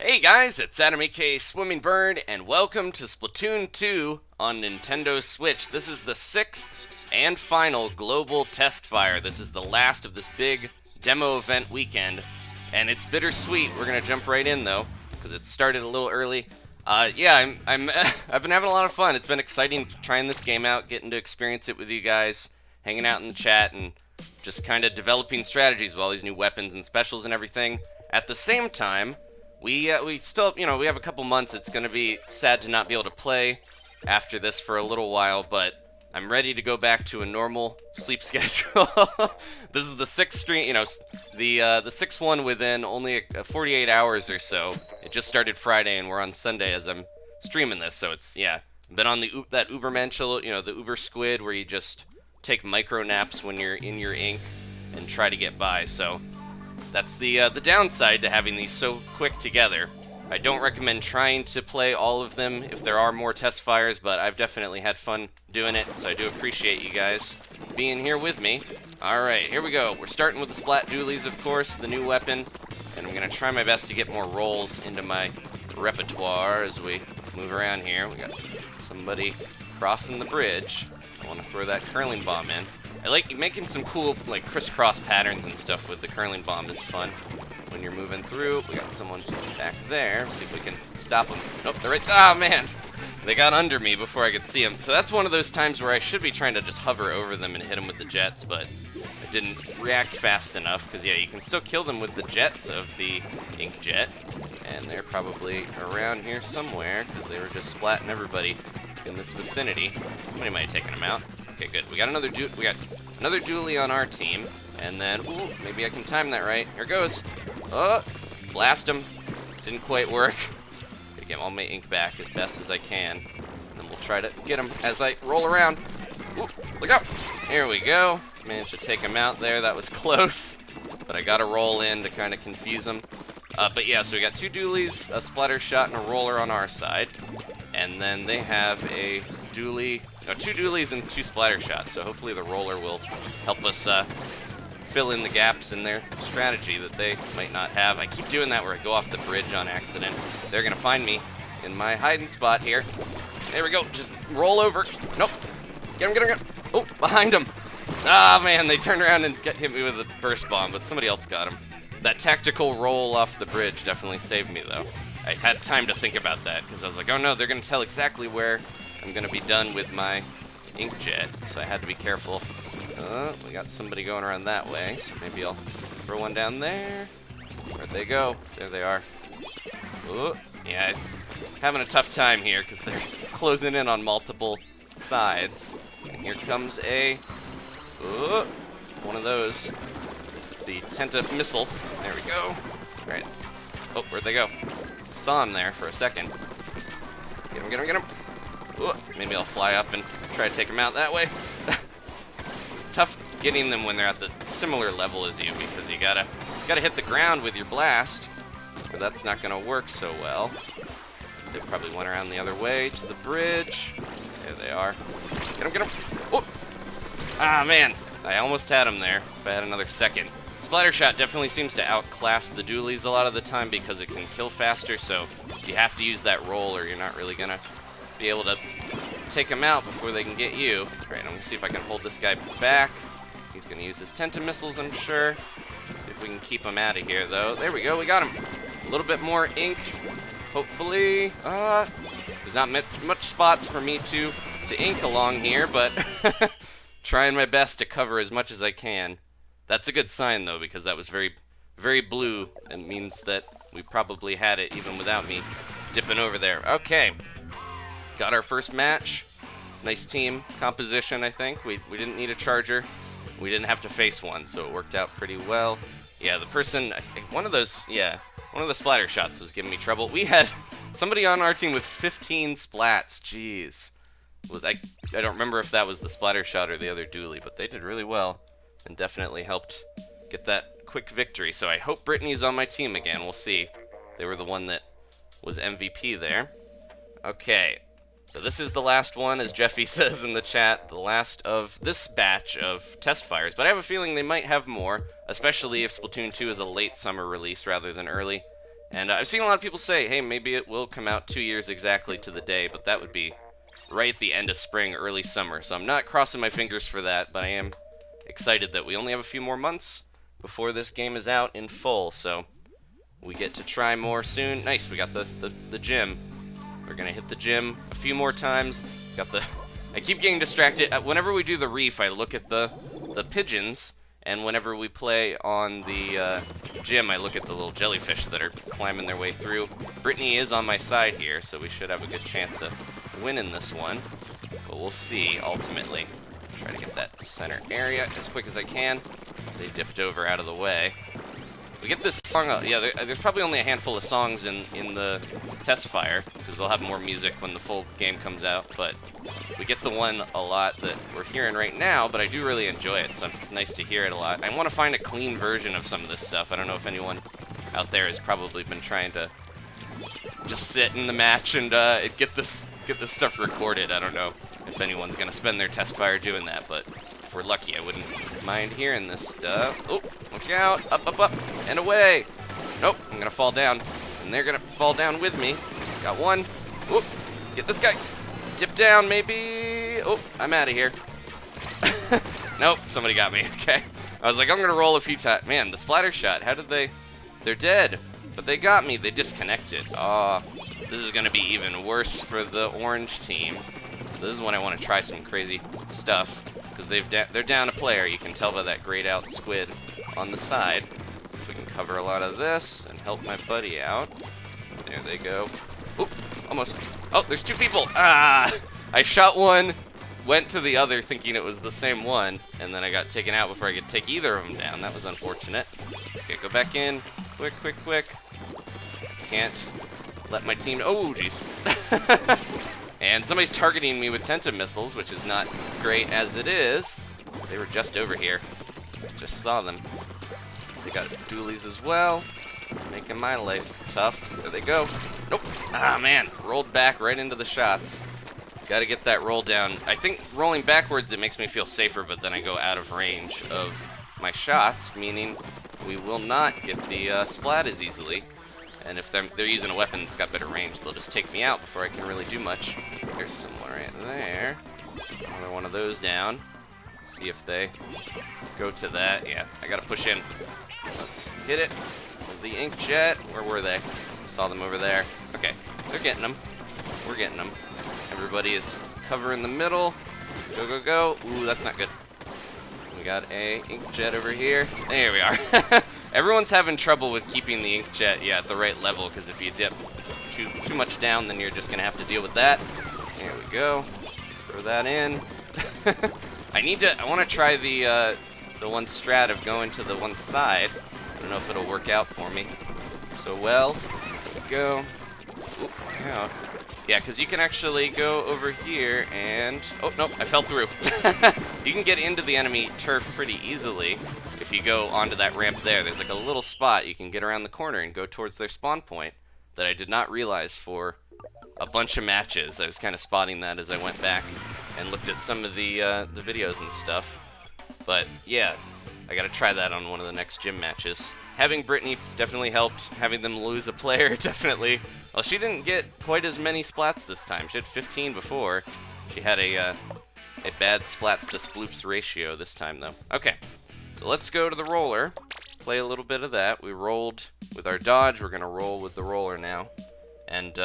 Hey guys, it's Adam aka Swimming Bird, and welcome to Splatoon 2 on Nintendo Switch. This is the 6th and final global Testfire. This is the last of this big demo event weekend, and it's bittersweet. We're gonna jump right in though, because it started a little early. Yeah, I've been having a lot of fun. It's been exciting trying this game out, getting to experience it with you guys, hanging out in the chat, and just kind of developing strategies with all these new weapons and specials and everything. At the same time, we still, we have a couple months. It's going to be sad to not be able to play after this for a little while, but I'm ready to go back to a normal sleep schedule. This is the sixth stream, the sixth one within only 48 hours or so. It just started Friday, and we're on Sunday as I'm streaming this, so it's, yeah. Been on that Ubermensch, the Uber Squid, where you just take micro naps when you're in your ink and try to get by, so that's the downside to having these so quick together. I don't recommend trying to play all of them if there are more test fires, but I've definitely had fun doing it, so I do appreciate you guys being here with me. Alright, here we go. We're starting with the Splat Dualies, of course, the new weapon, and I'm going to try my best to get more rolls into my repertoire as we move around here. We got somebody crossing the bridge. I want to throw that curling bomb in. I like making some cool, like, crisscross patterns and stuff with the curling bomb is fun when you're moving through. We got someone back there. See if we can stop them. Nope, they're right. Ah, man! They got under me before I could see them. So that's one of those times where I should be trying to just hover over them and hit them with the jets, but I didn't react fast enough, because, yeah, you can still kill them with the jets of the ink jet, and they're probably around here somewhere, because they were just splatting everybody in this vicinity. Somebody might have taken them out. Okay, good. We got another Dualie on our team, and then, ooh, maybe I can time that right. Here goes. Oh, blast him. Didn't quite work. Gotta get all my ink back as best as I can, and then we'll try to get him as I roll around. Ooh, look out. Here we go. Managed to take him out there. That was close, but I gotta roll in to kind of confuse him. But yeah, so we got two Dualies, a Splattershot, and a roller on our side, and then they have a Dualie. No, two Dualies and two Splattershots, so hopefully the roller will help us fill in the gaps in their strategy that they might not have. I keep doing that where I go off the bridge on accident. They're going to find me in my hiding spot here. There we go. Just roll over. Nope. Get him, get him, get him. Oh, behind him. Ah, man, they turned around and hit me with a burst bomb, but somebody else got him. That tactical roll off the bridge definitely saved me, though. I had time to think about that, because I was like, oh no, they're going to tell exactly where I'm going to be done with my inkjet, so I had to be careful. We got somebody going around that way, so maybe I'll throw one down there. Where'd they go? There they are. Ooh, yeah, having a tough time here, because they're closing in on multiple sides. And here comes one of those. The Tenta missile. There we go. All right. Oh, where'd they go? Saw him there for a second. Get him, get him, get him. Ooh, maybe I'll fly up and try to take him out that way. It's tough getting them when they're at the similar level as you, because you gotta hit the ground with your blast, or that's not gonna work so well. They probably went around the other way to the bridge. There they are. Get him, get him. Oh! Ah, man. I almost had him there if I had another second. Splattershot definitely seems to outclass the Dualies a lot of the time because it can kill faster, so you have to use that roll or you're not really gonna be able to take him out before they can get you. Alright, I'm gonna see if I can hold this guy back. He's gonna use his Tenta missiles, I'm sure. See if we can keep him out of here, though. There we go, we got him. A little bit more ink, hopefully. There's not much spots for me to ink along here, but trying my best to cover as much as I can. That's a good sign, though, because that was very, very blue, and means that we probably had it even without me dipping over there. Okay. Got our first match. Nice team composition, I think. We didn't need a charger. We didn't have to face one, so it worked out pretty well. Yeah, the person, one of the Splattershots was giving me trouble. We had somebody on our team with 15 splats. Jeez. I don't remember if that was the Splattershot or the other Dualie, but they did really well and definitely helped get that quick victory. So I hope Brittany's on my team again. We'll see. They were the one that was MVP there. Okay. So this is the last one, as Jeffy says in the chat, the last of this batch of test fires. But I have a feeling they might have more, especially if Splatoon 2 is a late summer release rather than early. And I've seen a lot of people say, hey, maybe it will come out 2 years exactly to the day, but that would be right at the end of spring, early summer. So I'm not crossing my fingers for that, but I am excited that we only have a few more months before this game is out in full, so we get to try more soon. Nice, we got the gym. We're gonna hit the gym a few more times. Got the... I keep getting distracted. Whenever we do the reef, I look at the pigeons, and whenever we play on the gym, I look at the little jellyfish that are climbing their way through. Brittany is on my side here, so we should have a good chance of winning this one. But we'll see, ultimately. Try to get that center area as quick as I can. They dipped over out of the way. We get this song, yeah, there's probably only a handful of songs in the Testfire, because they'll have more music when the full game comes out, but we get the one a lot that we're hearing right now, but I do really enjoy it, so it's nice to hear it a lot. I want to find a clean version of some of this stuff. I don't know if anyone out there has probably been trying to just sit in the match and get this stuff recorded. I don't know if anyone's going to spend their Testfire doing that, but if we're lucky, I wouldn't mind hearing this stuff. Oh, look out. Up, up, up, and away. Nope, I'm going to fall down, and they're going to fall down with me. Got one. Oop, get this guy. Dip down, maybe. Oh, I'm out of here. Nope, somebody got me. Okay. I was like, I'm going to roll a few times. Man, the Splattershot, how did they... They're dead, but they got me. They disconnected. Oh, this is going to be even worse for the orange team. So this is when I want to try some crazy stuff, because they're down a player. You can tell by that grayed out squid on the side. See if we can cover a lot of this and help my buddy out. There they go. Oop, almost. Oh, there's two people. Ah! I shot one, went to the other thinking it was the same one, and then I got taken out before I could take either of them down. That was unfortunate. Okay, go back in. Quick, quick, quick. Can't let my team... Oh, jeez. And somebody's targeting me with Tenta missiles, which is not great as it is. They were just over here. Just saw them. They got dualies as well. Making my life tough. There they go. Nope. Ah, man. Rolled back right into the shots. Gotta get that roll down. I think rolling backwards, it makes me feel safer, but then I go out of range of my shots, meaning we will not get the splat as easily. And if they're using a weapon that's got better range, they'll just take me out before I can really do much. There's someone right there. Another one of those down. See if they go to that. Yeah, I gotta push in. Let's hit it with the inkjet. Where were they? Saw them over there. Okay, they're getting them. We're getting them. Everybody is covering the middle. Go, go, go. Ooh, that's not good. We got a inkjet over here. There we are. Everyone's having trouble with keeping the inkjet, yeah, at the right level, because if you dip too much down, then you're just gonna have to deal with that. There we go. Throw that in. I want to try the one strat of going to the one side. I don't know if it'll work out for me so well. There we go. Oop, yeah. Yeah, because you can actually go over here and... Oh, nope, I fell through. You can get into the enemy turf pretty easily if you go onto that ramp there. There's like a little spot you can get around the corner and go towards their spawn point that I did not realize for a bunch of matches. I was kind of spotting that as I went back and looked at some of the videos and stuff. But, yeah, I got to try that on one of the next gym matches. Having Brittany definitely helped. Having them lose a player definitely... Well, she didn't get quite as many splats this time. She had 15 before. She had a bad splats to sploops ratio this time, though. Okay, so let's go to the roller. Play a little bit of that. We rolled with our dodge. We're going to roll with the roller now. And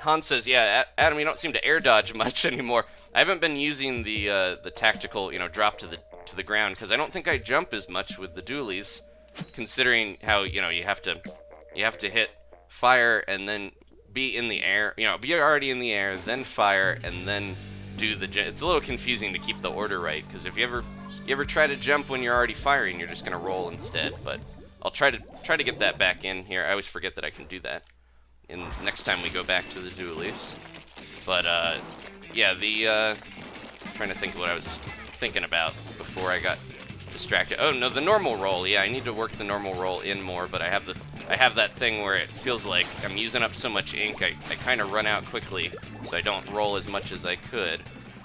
Hans says, yeah, Adam, you don't seem to air dodge much anymore. I haven't been using the tactical, drop to the ground, because I don't think I jump as much with the dualies, considering how, you have to hit fire and then be in the air, be already in the air, then fire, and then do the jump. It's a little confusing to keep the order right, because if you ever try to jump when you're already firing, you're just gonna roll instead. But I'll try to get that back in here. I always forget that I can do that next time we go back to the dualies. But yeah, trying to think of what I was thinking about before I got distracted. Oh no, the normal roll. Yeah, I need to work the normal roll in more, but I have that thing where it feels like I'm using up so much ink, I kind of run out quickly, so I don't roll as much as I could.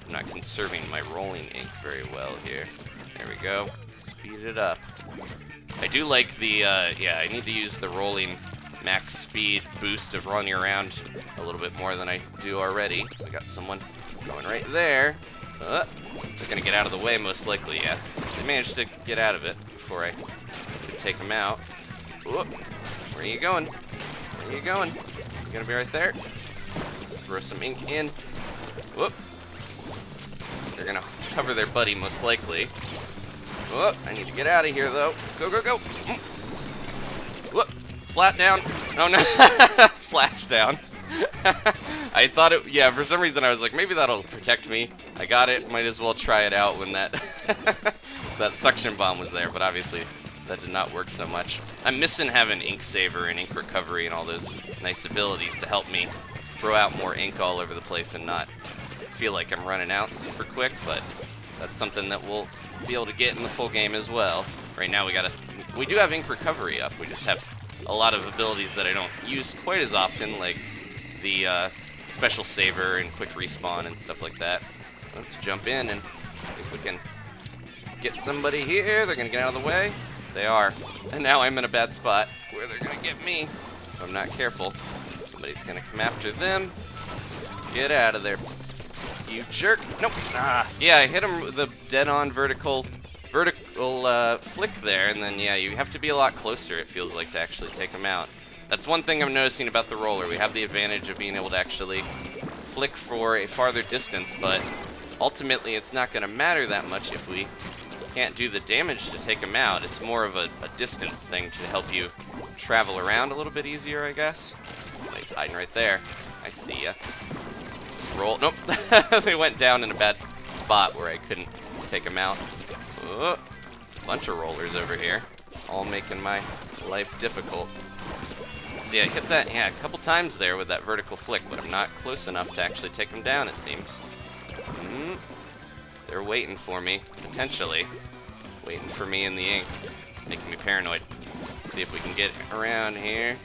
I'm not conserving my rolling ink very well here. There we go. Speed it up. I do like the, yeah, I need to use the rolling max speed boost of running around a little bit more than I do already. We got someone going right there. They're gonna get out of the way most likely, yeah. They managed to get out of it before I could take them out. Whoop. Where are you going? Where are you going? You gonna be right there? Let's throw some ink in. Whoop. They're gonna cover their buddy most likely. Whoop. I need to get out of here though. Go, go, go. Whoop. Splat down. Oh no. Splash down. I thought it, yeah, for some reason I was like, maybe that'll protect me. I got it, might as well try it out when that that suction bomb was there, but obviously that did not work so much. I'm missing having ink saver and ink recovery and all those nice abilities to help me throw out more ink all over the place and not feel like I'm running out super quick, but that's something that we'll be able to get in the full game as well. Right now we do have ink recovery up, we just have a lot of abilities that I don't use quite as often, like the special saver and quick respawn and stuff like that. Let's jump in and see if we can get somebody here. They're gonna get out of the way. They are. And now I'm in a bad spot where they're gonna get me if I'm not careful. Somebody's gonna come after them. Get out of there, you jerk. Nope. Yeah, I hit him with the dead-on vertical flick there, and then yeah, you have to be a lot closer, it feels like, to actually take him out. That's one thing I'm noticing about the roller. We have the advantage of being able to actually flick for a farther distance, but ultimately it's not going to matter that much if we can't do the damage to take him out. It's more of a distance thing to help you travel around a little bit easier, I guess. Somebody's hiding right there. I see ya. Roll. Nope. They went down in a bad spot where I couldn't take him out. Bunch of rollers over here, all making my life difficult. See, I hit that, yeah, a couple times there with that vertical flick, but I'm not close enough to actually take them down, it seems. They're waiting for me, potentially. Waiting for me in the ink, making me paranoid. Let's see if we can get around here.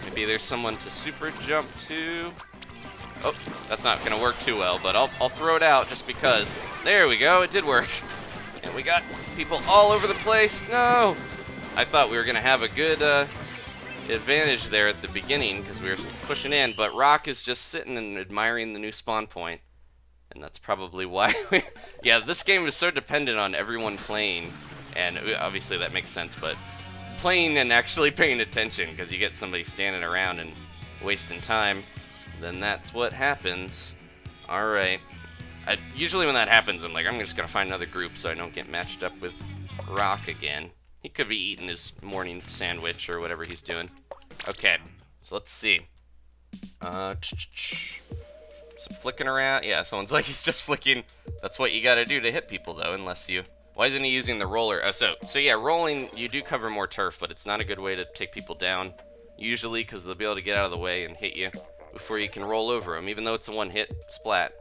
Maybe there's someone to super jump to. Oh, that's not gonna work too well, but I'll throw it out just because. There we go, it did work. And we got people all over the place. No! I thought we were gonna have a good advantage there at the beginning because we were pushing in, but Rock is just sitting and admiring the new spawn point, and that's probably why yeah, this game is so dependent on everyone playing, and obviously that makes sense, but playing and actually paying attention, because you get somebody standing around and wasting time, then that's what happens. Alright, usually when that happens I'm like, I'm just gonna find another group so I don't get matched up with Rock again. He could be eating his morning sandwich or whatever he's doing. Okay, so let's see. Some flicking around. Yeah, someone's like, he's just flicking. That's what you gotta do to hit people, though, unless you... Why isn't he using the roller? Oh, so yeah, rolling, you do cover more turf, but it's not a good way to take people down, usually, because they'll be able to get out of the way and hit you before you can roll over them. Even though it's a one-hit splat,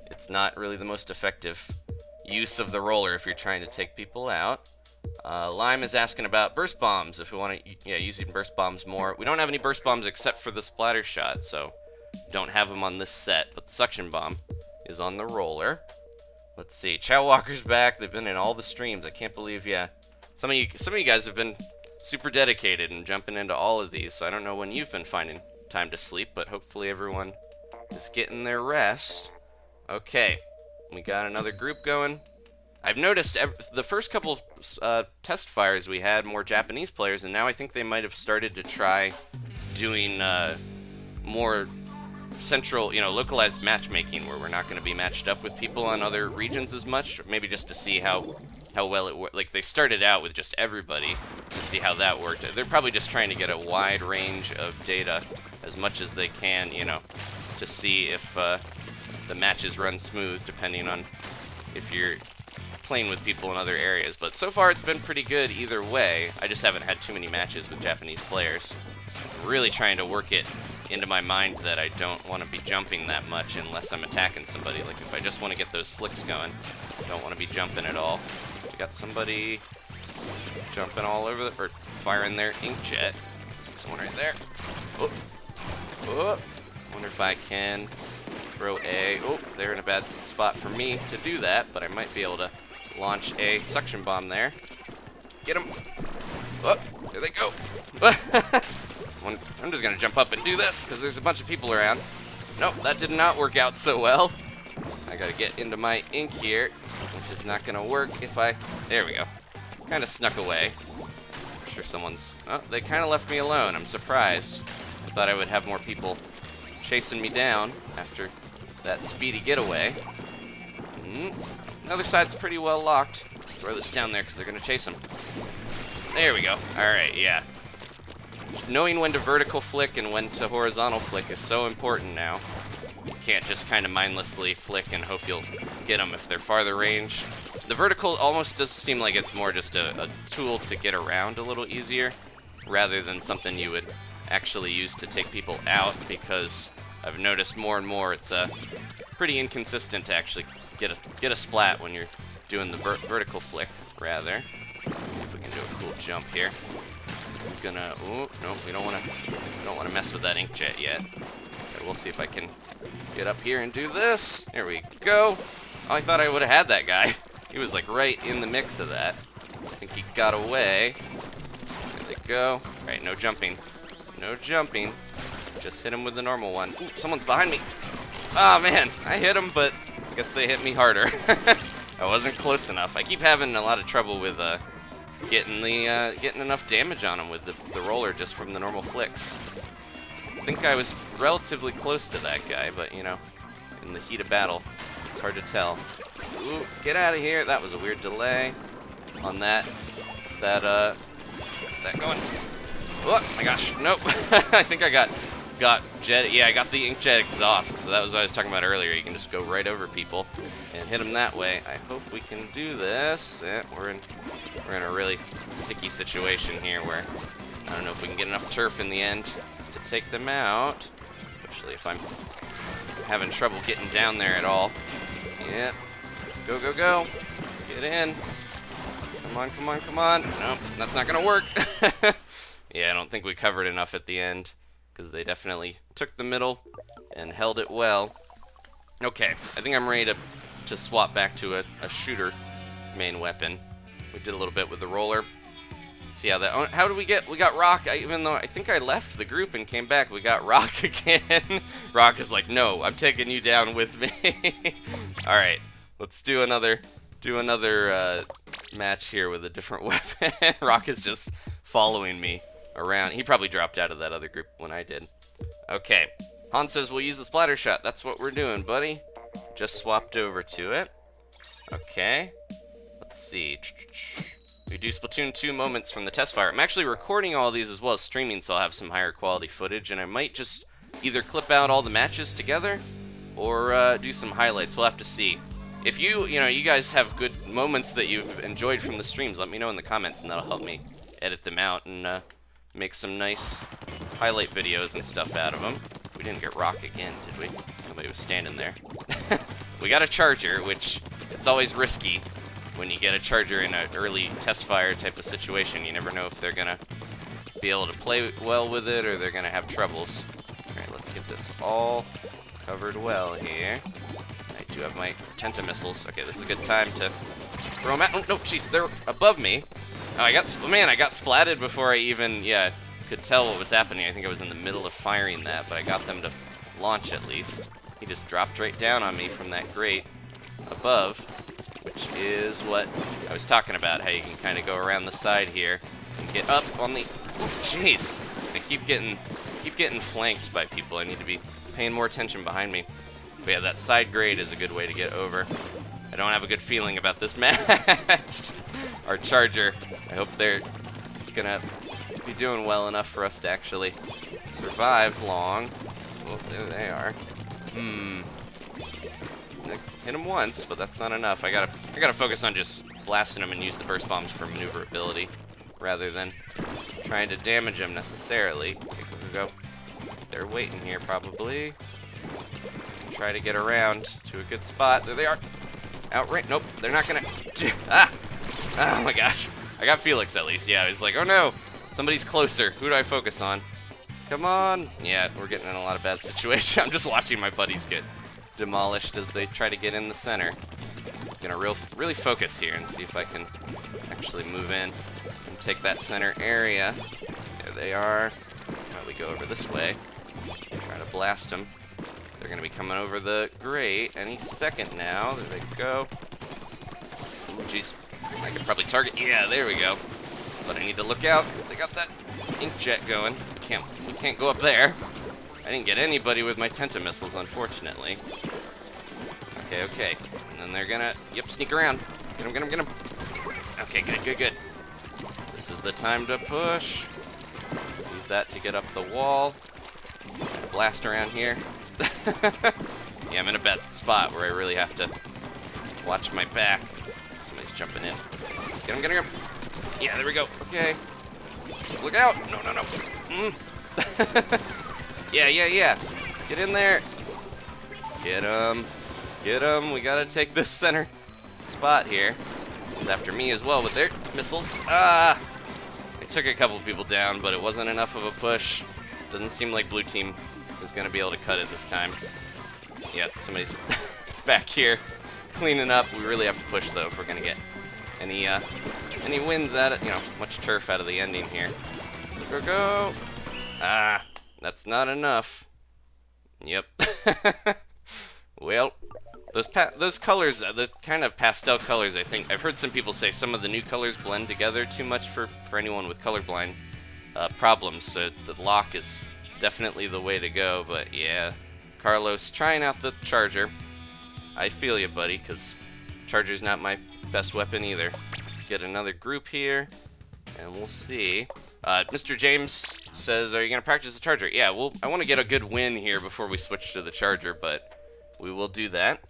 it's not really the most effective use of the roller if you're trying to take people out. Lime is asking about burst bombs, if we want to, yeah, using burst bombs more. We don't have any burst bombs except for the Splattershot, so don't have them on this set, but the suction bomb is on the roller. Let's see, Chow Walker's back. They've been in all the streams. I can't believe, yeah. Some of you guys have been super dedicated and jumping into all of these, so I don't know when you've been finding time to sleep, but hopefully everyone is getting their rest. Okay, we got another group going. I've noticed the first couple test fires we had more Japanese players, and now I think they might have started to try doing more central, localized matchmaking, where we're not going to be matched up with people on other regions as much. Maybe just to see how well it worked. Like, they started out with just everybody to see how that worked. They're probably just trying to get a wide range of data as much as they can, to see if the matches run smooth, depending on if you're playing with people in other areas. But so far it's been pretty good either way. I just haven't had too many matches with Japanese players. I'm really trying to work it into my mind that I don't want to be jumping that much unless I'm attacking somebody. Like, if I just want to get those flicks going, I don't want to be jumping at all. We got somebody jumping all over or firing their inkjet. I see someone right there. Oh. Wonder if I can throw they're in a bad spot for me to do that, but I might be able to launch a suction bomb there. Get him. Oh, there they go. One I'm just gonna jump up and do this, because there's a bunch of people around. Nope, that did not work out so well. I gotta get into my ink here, which is not gonna work if I... There we go. Kind of snuck away. I'm sure someone's... Oh, they kind of left me alone. I'm surprised. I thought I would have more people chasing me down after that speedy getaway. The other side's pretty well locked. Let's throw this down there because they're gonna chase them. There we go. Alright, yeah. Knowing when to vertical flick and when to horizontal flick is so important now. You can't just kind of mindlessly flick and hope you'll get them if they're farther range. The vertical almost does seem like it's more just a tool to get around a little easier, rather than something you would actually use to take people out, because I've noticed more and more it's pretty inconsistent to actually get a splat when you're doing the vertical flick, rather. Let's see if we can do a cool jump here. I'm gonna... Ooh, no, we don't want to mess with that inkjet yet. Okay, we'll see if I can get up here and do this. There we go. Oh, I thought I would have had that guy. He was like right in the mix of that. I think he got away. There they go. Alright, no jumping. No jumping. Just hit him with the normal one. Ooh, someone's behind me. Oh man, I hit him, but I guess they hit me harder. I wasn't close enough. I keep having a lot of trouble with getting enough damage on him with the roller just from the normal flicks. I think I was relatively close to that guy, but you know, in the heat of battle, it's hard to tell. Ooh, get out of here! That was a weird delay on that going. Oh my gosh, nope. I think I got jet. Yeah, I got the inkjet exhaust, so that was what I was talking about earlier. You can just go right over people and hit them that way. I hope we can do this. Yeah, we're in a really sticky situation here where I don't know if we can get enough turf in the end to take them out, especially if I'm having trouble getting down there at all. Yeah, go, go, go. Get in. Come on, come on, come on. Nope, that's not gonna work. Yeah, I don't think we covered enough at the end, because they definitely took the middle and held it well. Okay, I think I'm ready to swap back to a shooter main weapon. We did a little bit with the roller. Let's see how that... Oh, how did we get... We got Rock. Even though I think I left the group and came back, we got Rock again. Rock is like, no, I'm taking you down with me. Alright, let's do another match here with a different weapon. Rock is just following me around. He probably dropped out of that other group when I did. Okay. Han says we'll use the Splattershot. That's what we're doing, buddy. Just swapped over to it. Okay. Let's see. We do Splatoon 2 moments from the Testfire. I'm actually recording all these as well as streaming, so I'll have some higher quality footage, and I might just either clip out all the matches together or do some highlights. We'll have to see. If you guys have good moments that you've enjoyed from the streams, let me know in the comments, and that'll help me edit them out and make some nice highlight videos and stuff out of them. We didn't get Rock again, did we? Somebody was standing there. We got a charger, which it's always risky when you get a charger in an early Testfire type of situation. You never know if they're gonna be able to play well with it or they're gonna have troubles. Alright, let's get this all covered well here. I do have my Tenta-missiles. Okay, this is a good time to throw them out. Oh, no, jeez, they're above me. Oh, I got splatted before I even, could tell what was happening. I think I was in the middle of firing that, but I got them to launch at least. He just dropped right down on me from that grate above, which is what I was talking about, how you can kind of go around the side here and get up on the... Jeez! I keep getting flanked by people. I need to be paying more attention behind me. But yeah, that side grate is a good way to get over. I don't have a good feeling about this match. Our charger, I hope they're gonna be doing well enough for us to actually survive long. Oh, there they are. Hit them once, but that's not enough. I gotta focus on just blasting them and use the burst bombs for maneuverability, rather than trying to damage them necessarily. Okay, go. They're waiting here probably. Try to get around to a good spot. There they are. Outright. Nope, they're not gonna. Oh my gosh. I got Felix at least. Yeah, I was like, oh no, somebody's closer. Who do I focus on? Come on. Yeah, we're getting in a lot of bad situations. I'm just watching my buddies get demolished as they try to get in the center. I'm gonna really focus here and see if I can actually move in and take that center area. There they are. Oh, we go over this way. Try to blast them. They're going to be coming over the grate any second now. There they go. Oh, jeez. I could probably target. Yeah, there we go. But I need to look out because they got that inkjet going. We can't go up there. I didn't get anybody with my Tenta missiles, unfortunately. Okay. And then they're gonna, sneak around. Get him. Okay, good. This is the time to push. Use that to get up the wall. Blast around here. Yeah, I'm in a bad spot where I really have to watch my back. Somebody's jumping in. Get him. Yeah, there we go. Okay. Look out. No. Yeah. Get in there. Get him. We gotta take this center spot here. It's after me as well with their missiles. I took a couple people down, but it wasn't enough of a push. Doesn't seem like blue team is gonna be able to cut it this time. Yep, somebody's back here cleaning up. We really have to push though if we're gonna get any wins at it. Much turf out of the ending here. Go. That's not enough. Yep. Well, those colors, the kind of pastel colors, I think I've heard some people say some of the new colors blend together too much for anyone with colorblind problems. So the lock is definitely the way to go. But yeah, Carlos trying out the charger. I feel you, buddy, because charger's not my best weapon either. Let's get another group here, and we'll see. Mr. James says, are you going to practice the charger? Yeah, I want to get a good win here before we switch to the charger, but we will do that.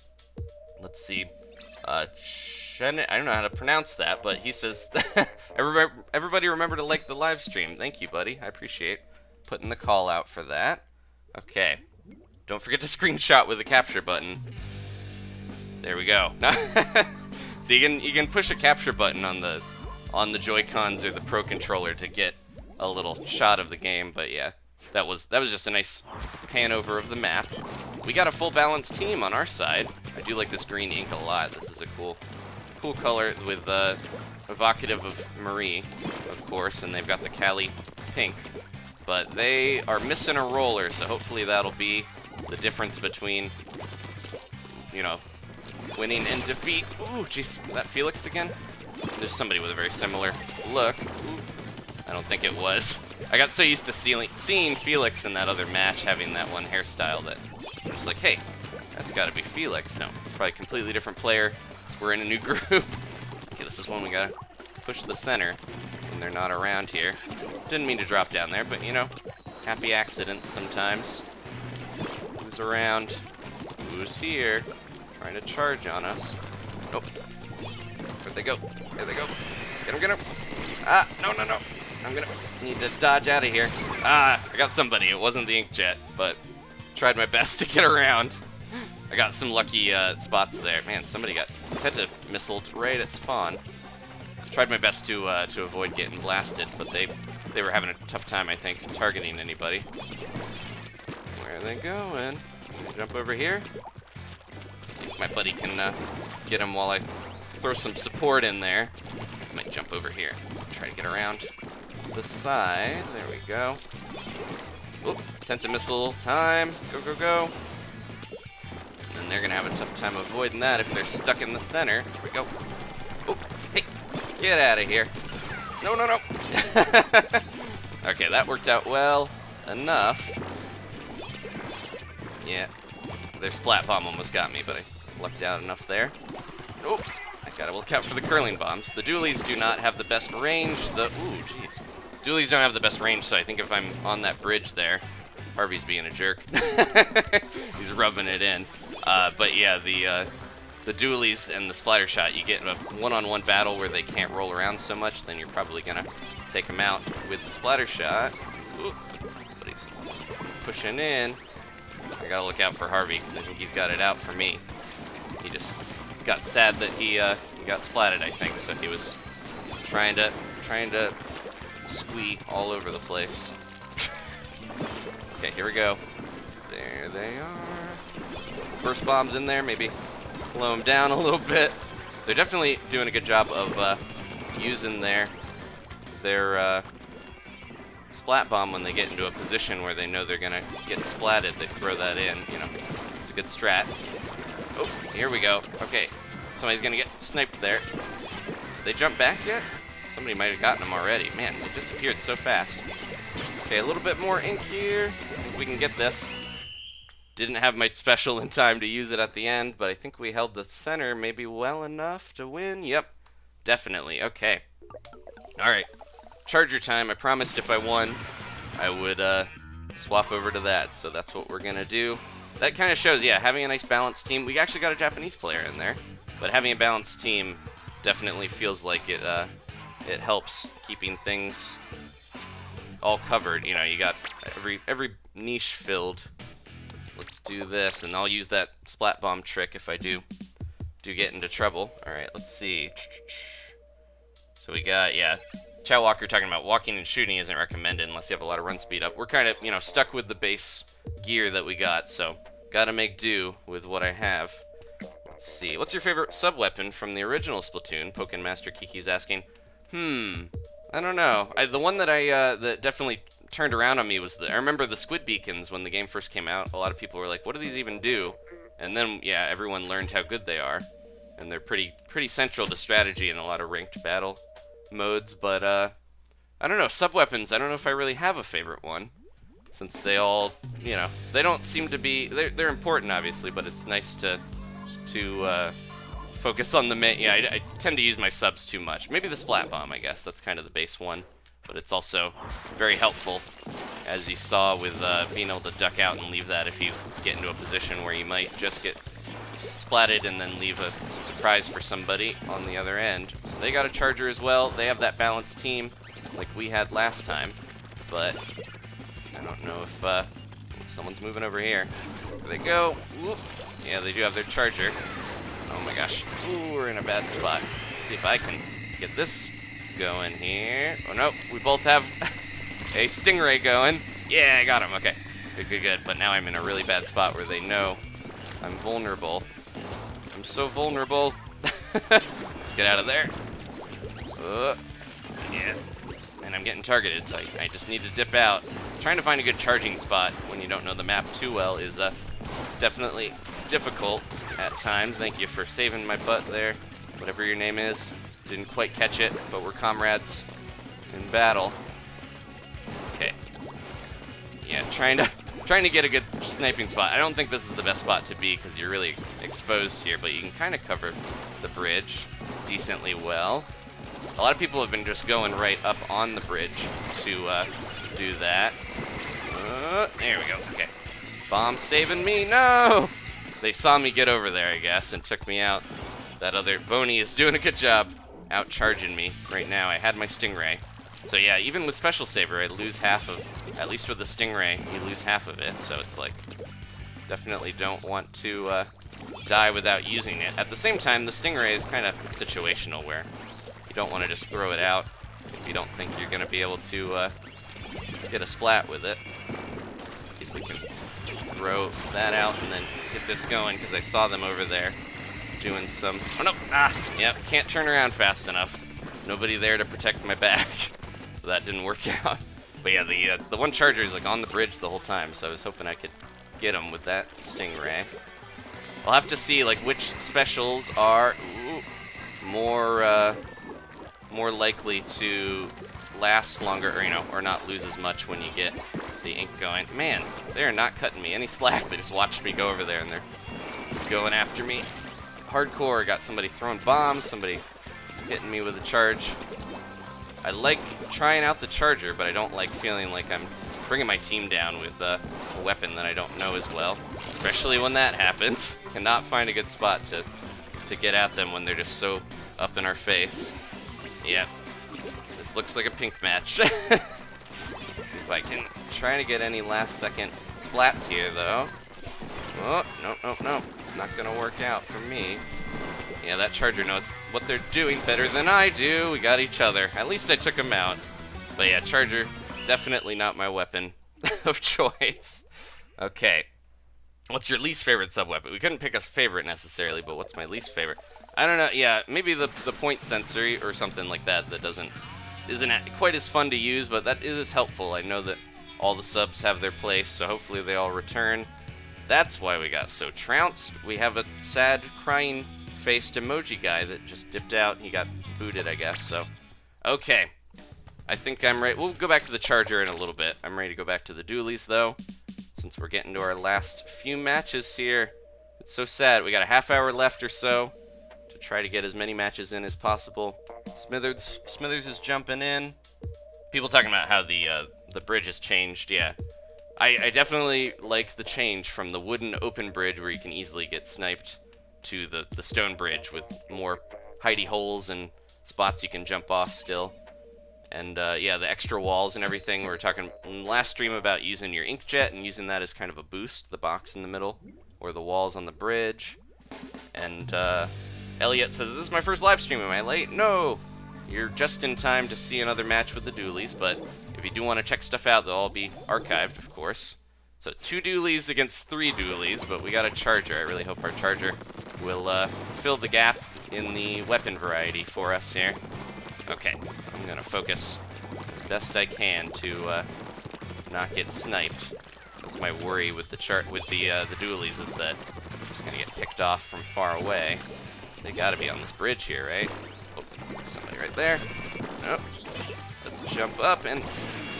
Let's see. I don't know how to pronounce that, but he says, everybody remember to like the live stream. Thank you, buddy. I appreciate putting the call out for that. Okay. Don't forget to screenshot with the capture button. There we go. So you can push a capture button on the Joy-Cons or the Pro Controller to get a little shot of the game, but yeah, that was just a nice pan over of the map. We got a full balanced team on our side. I do like this green ink a lot. This is a cool color with evocative of Marie, of course, and they've got the Cali pink, but they are missing a roller, so hopefully that'll be the difference between, winning and defeat. Ooh, jeez, that Felix again? There's somebody with a very similar look. Ooh, I don't think it was. I got so used to seeing Felix in that other match having that one hairstyle that I was like, hey, that's gotta be Felix. No, probably a completely different player. We're in a new group. Okay, this is one we gotta push the center when they're not around here. Didn't mean to drop down there, but happy accidents sometimes. Who's around? Who's here? Trying to charge on us. Oh. Where'd they go? There they go. Get him. No. I'm gonna need to dodge out of here. I got somebody. It wasn't the inkjet, but tried my best to get around. I got some lucky spots there. Man, somebody got Tenta missiled right at spawn. Tried my best to avoid getting blasted, but they were having a tough time, I think, targeting anybody. Where are they going? Jump over here. My buddy can get him while I throw some support in there. Might jump over here. Try to get around the side. There we go. Oh, Tenta missile time. Go. And they're gonna have a tough time avoiding that if they're stuck in the center. There we go. Oh, hey, get out of here. No. Okay, that worked out well enough. Yeah, their splat bomb almost got me, but I lucked out enough there. Oh, I gotta look out for the curling bombs. The Dualies do not have the best range. Ooh, jeez. Dualies don't have the best range, so I think if I'm on that bridge there, Harvey's being a jerk. He's rubbing it in. But yeah, the Dualies and the Splattershot, you get a one-on-one battle where they can't roll around so much, then you're probably gonna take them out with the Splattershot. Ooh, but he's pushing in. I gotta look out for Harvey, because I think he's got it out for me. He just got sad that he got splatted, I think, so he was trying to squee all over the place. Okay, here we go. There they are. First bomb's in there, maybe slow them down a little bit. They're definitely doing a good job of using their splat bomb when they get into a position where they know they're gonna get splatted. They throw that in, you know. It's a good strat. Oh, here we go. Okay, somebody's gonna get sniped there. Did they jump back yet? Somebody might have gotten them already. Man, they disappeared so fast. Okay, a little bit more ink here. I think we can get this. Didn't have my special in time to use it at the end, but I think we held the center maybe well enough to win. Yep, definitely. Okay. All right. Charger time. I promised if I won, I would swap over to that. So that's what we're going to do. That kind of shows, yeah, having a nice balanced team. We actually got a Japanese player in there, but having a balanced team definitely feels like it helps keeping things all covered. You know, you got every niche filled. Let's do this, and I'll use that splat bomb trick if I do get into trouble. All right, let's see. So we got, yeah, Chow Walker talking about walking and shooting isn't recommended unless you have a lot of run speed up. We're kind of, you know, stuck with the base gear that we got, so gotta make do with what I have. Let's see. What's your favorite sub-weapon from the original Splatoon? Pokken Master Kiki's asking. I don't know. The one that that definitely turned around on me was I remember the squid beacons when the game first came out. A lot of people were like, what do these even do? And then, yeah, everyone learned how good they are. And they're pretty central to strategy in a lot of ranked battle modes. But, I don't know. Sub-weapons, I don't know if I really have a favorite one. Since they all, you know, they don't seem to be... They're important, obviously, but it's nice to focus on the main... Yeah, I tend to use my subs too much. Maybe the Splat Bomb, I guess. That's kind of the base one. But it's also very helpful, as you saw with being able to duck out and leave that if you get into a position where you might just get splatted and then leave a surprise for somebody on the other end. So they got a charger as well. They have that balanced team like we had last time, but I don't know if someone's moving over here. There they go. Whoop. Yeah, they do have their charger. Oh my gosh. Ooh, we're in a bad spot. Let's see if I can get this going here. Oh no, we both have a stingray going. Yeah, I got him. Okay, good. But now I'm in a really bad spot where they know I'm vulnerable. I'm so vulnerable. Let's get out of there. Yeah, and I'm getting targeted, so I just need to dip out. Trying to find a good charging spot when you don't know the map too well is definitely difficult at times. Thank you for saving my butt there, whatever your name is. Didn't quite catch it, but we're comrades in battle. Okay. Yeah, trying to get a good sniping spot. I don't think this is the best spot to be because you're really exposed here, but you can kind of cover the bridge decently well. A lot of people have been just going right up on the bridge to do that. There we go. Okay. Bomb saving me. No! They saw me get over there, I guess, and took me out. That other Boney is doing a good job out-charging me right now. I had my Stingray. So yeah, even with Special Saber, I lose half of, at least with the Stingray, you lose half of it. So it's like, definitely don't want to die without using it. At the same time, the Stingray is kind of situational where you don't want to just throw it out if you don't think you're going to be able to get a splat with it. See if we can throw that out and then get this going, because I saw them over there doing some... Oh, no! Ah! Yep, can't turn around fast enough. Nobody there to protect my back. So that didn't work out. But yeah, the one charger is like on the bridge the whole time, so I was hoping I could get him with that Stingray. I'll have to see like which specials are more likely to last longer, or or not lose as much when you get the ink going. Man, they're not cutting me any slack. They just watched me go over there and they're going after me. Hardcore. Got somebody throwing bombs, somebody hitting me with a charge. I like trying out the charger, but I don't like feeling like I'm bringing my team down with a weapon that I don't know as well, especially when that happens. Cannot find a good spot to get at them when they're just so up in our face. Yeah, this looks like a pink match. See if I can try to get any last second splats here, though. Oh, no. Not gonna work out for me. Yeah, that charger knows what they're doing better than I do. We got each other. At least I took him out. But yeah, charger, definitely not my weapon of choice. Okay. What's your least favorite sub-weapon? We couldn't pick a favorite necessarily, but what's my least favorite? I don't know. Yeah, maybe the point sensor or something like that that doesn't isn't quite as fun to use, but that is helpful. I know that all the subs have their place, so hopefully they all return. That's why we got so trounced. We have a sad, crying-faced emoji guy that just dipped out. He got booted, I guess, so. Okay. I think I'm ready. We'll go back to the charger in a little bit. I'm ready to go back to the dualies, though, since we're getting to our last few matches here. It's so sad. We got a half hour left or so to try to get as many matches in as possible. Smithers is jumping in. People talking about how the bridge has changed. Yeah. I definitely like the change from the wooden open bridge where you can easily get sniped to the stone bridge with more hidey holes and spots you can jump off still. And yeah, the extra walls and everything. We were talking in the last stream about using your inkjet and using that as kind of a boost, the box in the middle, or the walls on the bridge. And Elliot says, this is my first live stream. Am I late? No! You're just in time to see another match with the dualies, but if you do want to check stuff out, they'll all be archived, of course. So 2 dualies against 3 dualies, but we got a charger. I really hope our charger will fill the gap in the weapon variety for us here. Okay, I'm gonna focus as best I can to not get sniped. That's my worry with the dualies, is that I'm just gonna get picked off from far away. They gotta be on this bridge here, right? Oh, somebody right there. Nope. Let's jump up and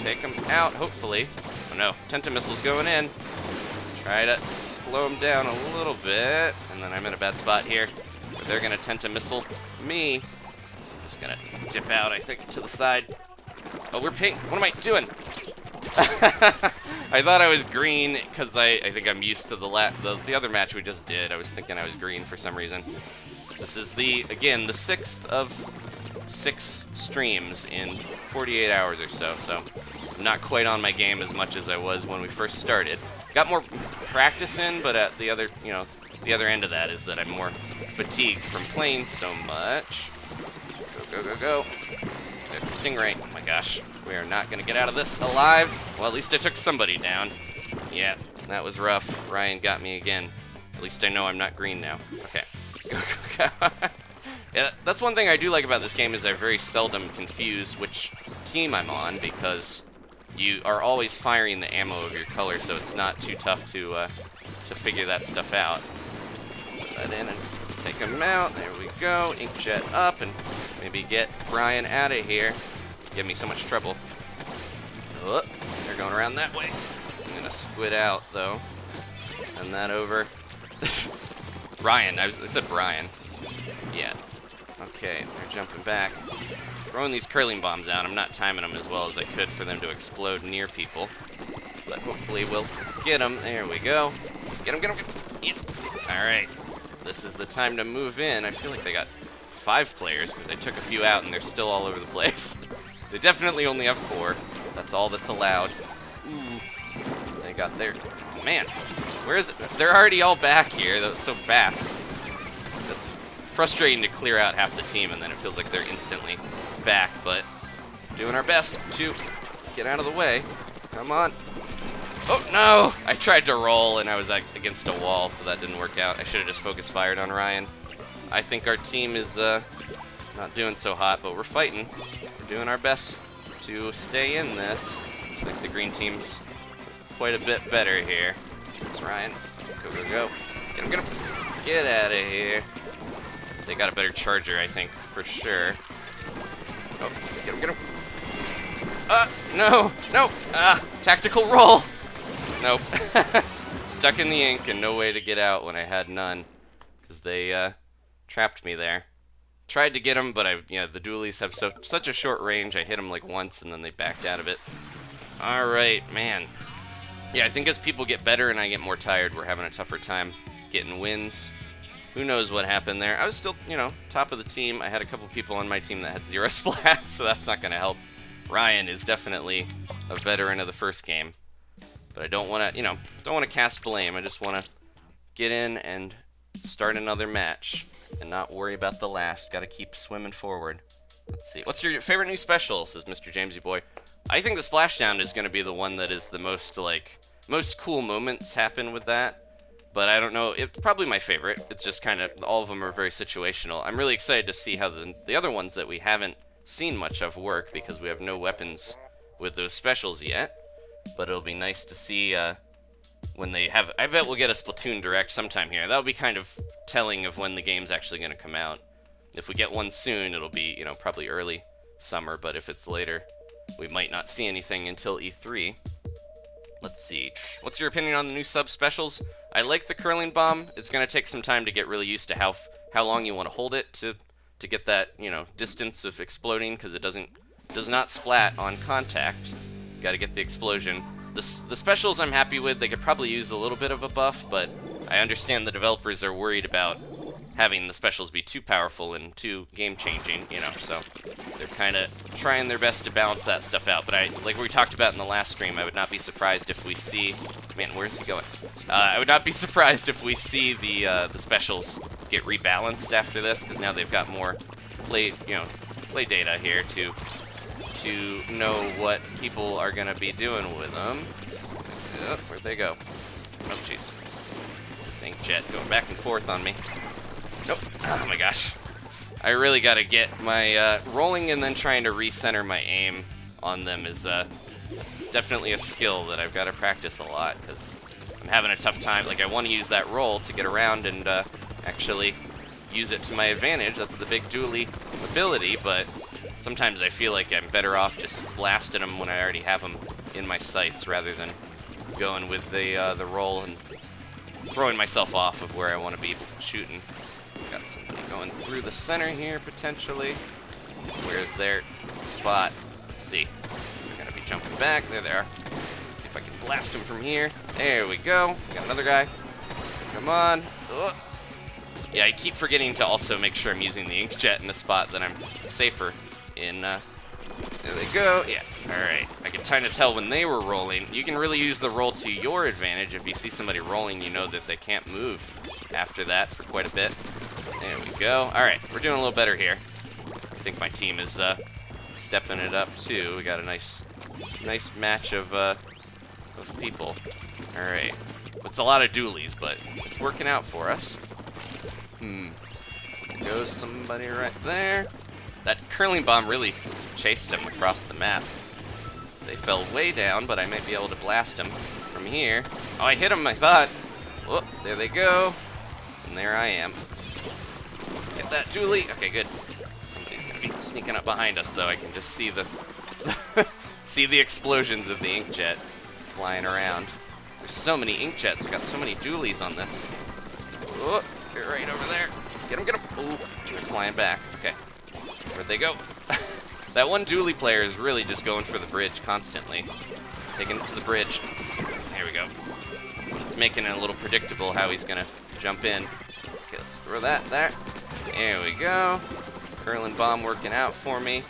take them out, hopefully. Oh no, Tentamissile's going in. Try to slow them down a little bit, and then I'm in a bad spot here. But they're gonna Tentamissile me. Just gonna dip out, I think, to the side. Oh, we're pink. What am I doing? I thought I was green because I think I'm used to the other match we just did. I was thinking I was green for some reason. This is again the 6th of 6 streams in 48 hours or so. So I'm not quite on my game as much as I was when we first started. Got more practice in, but at the other end of that is that I'm more fatigued from playing so much. Go, go, go, go. It's Stingray. Oh my gosh. We are not going to get out of this alive. Well, at least I took somebody down. Yeah, that was rough. Ryan got me again. At least I know I'm not green now. Okay. Go, go, go. Yeah, that's one thing I do like about this game is I very seldom confuse which team I'm on because you are always firing the ammo of your color, so it's not too tough to figure that stuff out. Put that in and take him out. There we go. Inkjet up and maybe get Brian out of here. Give me so much trouble. Oh, they're going around that way. I'm gonna squid out though. Send that over. Ryan, I said Brian. Yeah. Okay, they're jumping back. Throwing these curling bombs out. I'm not timing them as well as I could for them to explode near people. But hopefully we'll get them. There we go. Get them, get them, get them. Yeah. Alright. This is the time to move in. I feel like they got 5 players because I took a few out and they're still all over the place. They definitely only have 4. That's all that's allowed. Ooh. They got their... Man, where is it? They're already all back here. That was so fast. That's frustrating to clear out half the team and then it feels like they're instantly back, but doing our best to get out of the way. Come on. Oh, no! I tried to roll and I was against a wall, so that didn't work out. I should have just focus fired on Ryan. I think our team is not doing so hot, but we're fighting. We're doing our best to stay in this. I think the green team's quite a bit better here. There's Ryan. Go, go, go. Get him, get him. Get out of here. They got a better charger, I think, for sure. Oh, get him, get him. No, no. Tactical roll. Nope. Stuck in the ink and no way to get out when I had none. Because they trapped me there. Tried to get them, but the dualies have such a short range. I hit them like once and then they backed out of it. Alright, man. Yeah, I think as people get better and I get more tired, we're having a tougher time getting wins. Who knows what happened there. I was still, top of the team. I had a couple people on my team that had 0 splats, so that's not going to help. Ryan is definitely a veteran of the first game. But I don't want to, don't want to cast blame. I just want to get in and start another match and not worry about the last. Got to keep swimming forward. Let's see. What's your favorite new special, says Mr. Jamesy Boy. I think the splashdown is going to be the one that is the most cool moments happen with that. But I don't know, it's probably my favorite. It's just kind of, all of them are very situational. I'm really excited to see how the other ones that we haven't seen much of work because we have no weapons with those specials yet. But it'll be nice to see when they have... I bet we'll get a Splatoon Direct sometime here. That'll be kind of telling of when the game's actually going to come out. If we get one soon, it'll be, you know, probably early summer, but if it's later, we might not see anything until E3. Let's see. What's your opinion on the new sub specials? I like the curling bomb. It's going to take some time to get really used to how long you want to hold it to get that, you know, distance of exploding, because it does not splat on contact. Got to get the explosion. The specials I'm happy with. They could probably use a little bit of a buff, but I understand the developers are worried about having the specials be too powerful and too game-changing, you know, so they're kind of trying their best to balance that stuff out. But like we talked about in the last stream, I would not be surprised if we see... Man, where's he going? I would not be surprised if we see the specials get rebalanced after this, because now they've got more play data here to know what people are going to be doing with them. Oh, where'd they go? Oh, jeez. This inkjet going back and forth on me. Nope. Oh my gosh. I really gotta get my rolling and then trying to recenter my aim on them is definitely a skill that I've got to practice a lot, because I'm having a tough time. Like, I want to use that roll to get around and actually use it to my advantage. That's the big Dualie ability, but sometimes I feel like I'm better off just blasting them when I already have them in my sights rather than going with the roll and throwing myself off of where I want to be shooting. Got somebody going through the center here, potentially. Where's their spot? Let's see. We're gonna be jumping back. There they are. See if I can blast them from here. There we go. Got another guy. Come on. Oh. Yeah, I keep forgetting to also make sure I'm using the inkjet in a spot that I'm safer in. There they go. Yeah. Alright. I can kind of tell when they were rolling. You can really use the roll to your advantage. If you see somebody rolling, you know that they can't move after that for quite a bit. There we go. Alright, we're doing a little better here. I think my team is stepping it up too. We got a nice match of people. Alright. It's a lot of dualies, but it's working out for us. There goes somebody right there. That curling bomb really chased him across the map. They fell way down, but I might be able to blast them from here. Oh, I hit him, I thought. Oh, there they go. And there I am. Get that dualie. Okay, good. Somebody's gonna be sneaking up behind us, though. I can just see the see the explosions of the inkjet flying around. There's so many inkjets. We've got so many dualies on this. Oh, you're right over there. Get him, get him. Oh, they're flying back. Okay. Where'd they go? That one dualie player is really just going for the bridge constantly. Taking it to the bridge. There we go. It's making it a little predictable how he's gonna jump in. Okay, let's throw that there. There we go. Curling bomb working out for me.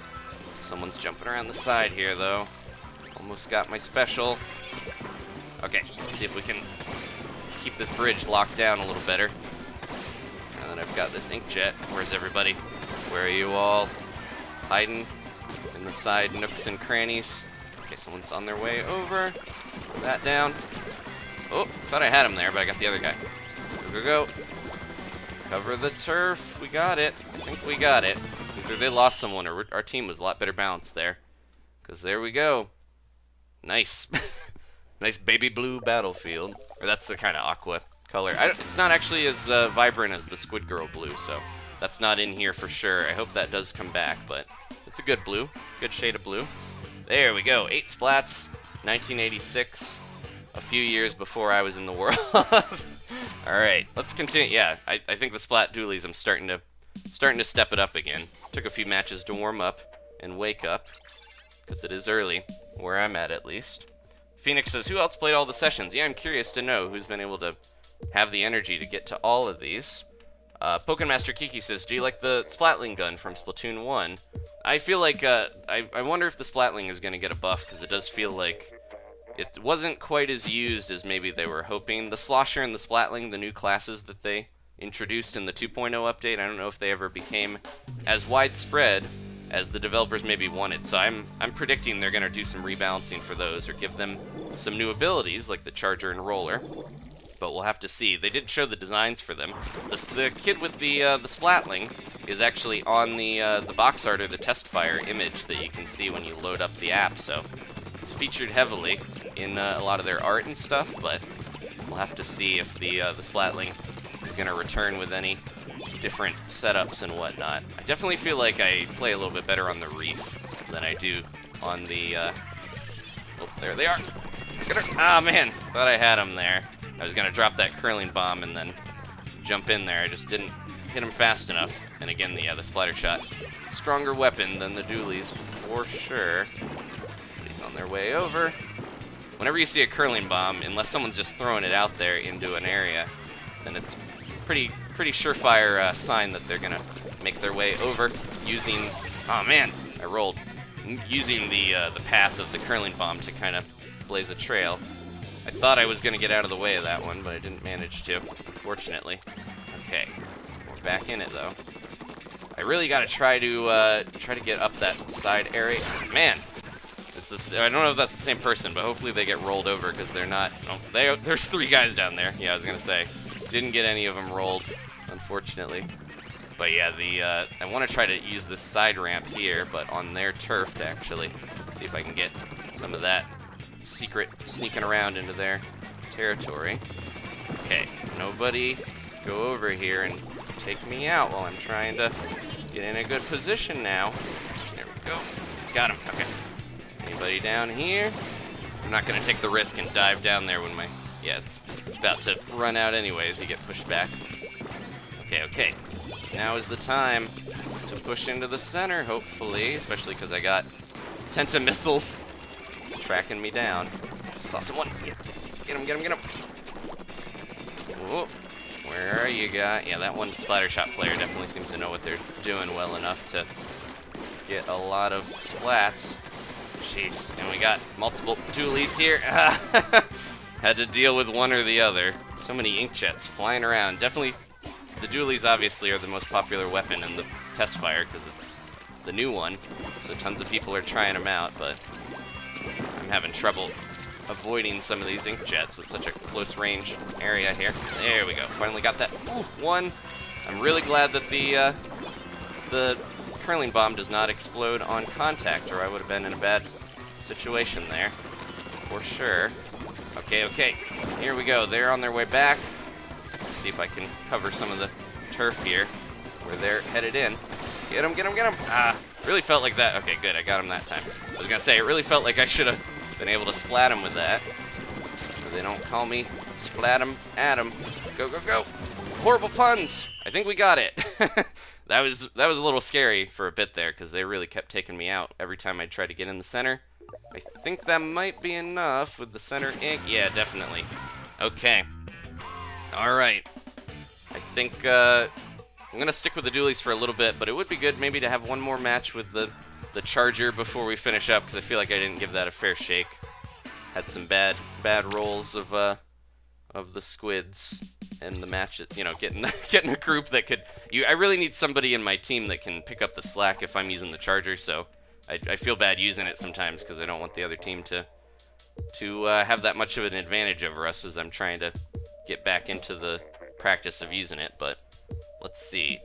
Someone's jumping around the side here, though. Almost got my special. Okay, let's see if we can keep this bridge locked down a little better. Now that I've got this inkjet. Where's everybody? Where are you all? Hiding in the side nooks and crannies. Okay, someone's on their way over. Put that down. Oh, thought I had him there, but I got the other guy. Go, go, go. Cover the turf. We got it. I think we got it. Either they lost someone or our team was a lot better balanced there. Because there we go. Nice. Nice baby blue battlefield. Or that's the kind of aqua color. It's not actually as vibrant as the Squid Girl blue, so that's not in here for sure. I hope that does come back, but it's a good blue. Good shade of blue. There we go. 8 splats. 1986. A few years before I was in the world. Alright, let's continue. Yeah, I think the Splat Dualies, I'm starting to step it up again. Took a few matches to warm up and wake up, because it is early, where I'm at least. Phoenix says, who else played all the sessions? Yeah, I'm curious to know who's been able to have the energy to get to all of these. Pokemaster Kiki says, do you like the Splatling gun from Splatoon 1? I feel like, I wonder if the Splatling is going to get a buff, because it does feel like it wasn't quite as used as maybe they were hoping. The Slosher and the Splatling, the new classes that they introduced in the 2.0 update, I don't know if they ever became as widespread as the developers maybe wanted. So I'm predicting they're going to do some rebalancing for those, or give them some new abilities like the Charger and Roller. But we'll have to see. They did show the designs for them. The kid with the Splatling is actually on the box art or the Testfire image that you can see when you load up the app. So it's featured heavily in a lot of their art and stuff, but we'll have to see if the Splatling is going to return with any different setups and whatnot. I definitely feel like I play a little bit better on the Reef than I do on the, oh, there they are. Ah, man, thought I had them there. I was gonna drop that curling bomb and then jump in there. I just didn't hit him fast enough. And again, the Splattershot, stronger weapon than the Dualies for sure. He's on their way over. Whenever you see a curling bomb, unless someone's just throwing it out there into an area, then it's pretty surefire sign that they're gonna make their way over using. Oh man, I rolled. Using the path of the curling bomb to kind of blaze a trail. I thought I was going to get out of the way of that one, but I didn't manage to, unfortunately. Okay, we're back in it though. I really got to try to get up that side area. Man, I don't know if that's the same person, but hopefully they get rolled over because they're not. No, there's 3 guys down there. Yeah, I was going to say, didn't get any of them rolled, unfortunately. But yeah, I want to try to use this side ramp here, but on their turf to actually see if I can get some of that secret sneaking around into their territory. Okay, nobody go over here and take me out while I'm trying to get in a good position now. There we go. Got him. Okay. Anybody down here? I'm not going to take the risk and dive down there when yeah, it's about to run out anyways. You get pushed back. Okay. Now is the time to push into the center, hopefully, especially because I got Tenta missiles tracking me down. Saw someone. Yeah. Get him. Whoa. Where are you, guy? Yeah, that one Splattershot player definitely seems to know what they're doing well enough to get a lot of splats. Jeez, and we got multiple Dualies here. Had to deal with one or the other. So many inkjets flying around. Definitely. The Dualies obviously are the most popular weapon in the Testfire because it's the new one, so tons of people are trying them out, but I'm having trouble avoiding some of these inkjets with such a close range area here. There we go, finally got that. Ooh, one. I'm really glad that the curling bomb does not explode on contact, or I would have been in a bad situation there, for sure. Okay, here we go, they're on their way back. See if I can cover some of the turf here where they're headed in. Get him. Ah, really felt like that. Okay, good, I got him that time. I was gonna say, it really felt like I should have been able to splat him with that. So they don't call me Splat him, Adam. Go. Horrible puns. I think we got it. That was a little scary for a bit there because they really kept taking me out every time I tried to get in the center. I think that might be enough with the center ink. Yeah, definitely. Okay. Alright, I think I'm going to stick with the Dualies for a little bit, but it would be good maybe to have one more match with the Charger before we finish up, because I feel like I didn't give that a fair shake. Had some bad rolls of the squids and the match, getting a group that could... I really need somebody in my team that can pick up the slack if I'm using the Charger, so I feel bad using it sometimes because I don't want the other team to have that much of an advantage over us as I'm trying to get back into the practice of using it, but let's see.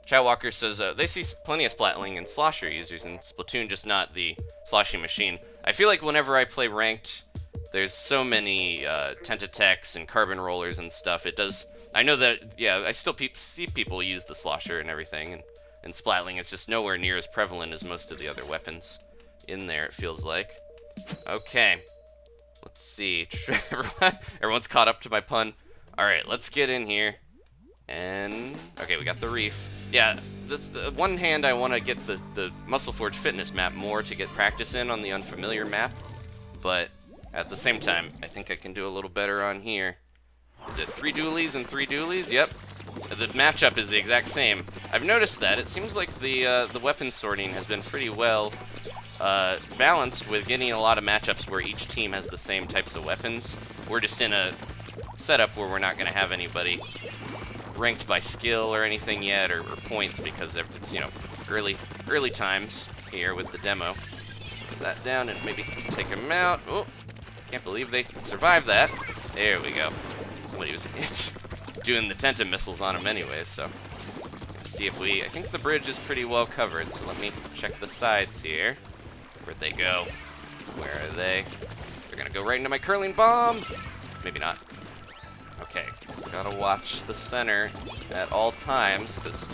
Chow Walker says they see plenty of Splatling and Slosher users in Splatoon, just not the sloshing machine. I feel like whenever I play ranked, there's so many Tentatechs and carbon rollers and stuff. It does. I know that. Yeah, I still see people use the Slosher and everything, and Splatling. It's just nowhere near as prevalent as most of the other weapons in there. It feels like. Okay. Let's see. Everyone's caught up to my pun. Alright, let's get in here. And... okay, we got the Reef. Yeah, one hand I want to get the Muscle Forge Fitness map more to get practice in on the unfamiliar map. But at the same time, I think I can do a little better on here. Is it 3 Dualies and 3 Dualies? Yep. The matchup is the exact same. I've noticed that. It seems like the weapon sorting has been pretty well... balanced with getting a lot of matchups where each team has the same types of weapons. We're just in a setup where we're not going to have anybody ranked by skill or anything yet, or points, because it's, early times here with the demo. Put that down and maybe take them out. Oh, can't believe they survived that. There we go. Somebody was doing the Tenta missiles on him anyway, so See if I think the bridge is pretty well covered, so let me check the sides here. Where'd they go? Where are they? They're gonna go right into my curling bomb! Maybe not. Okay, gotta watch the center at all times, because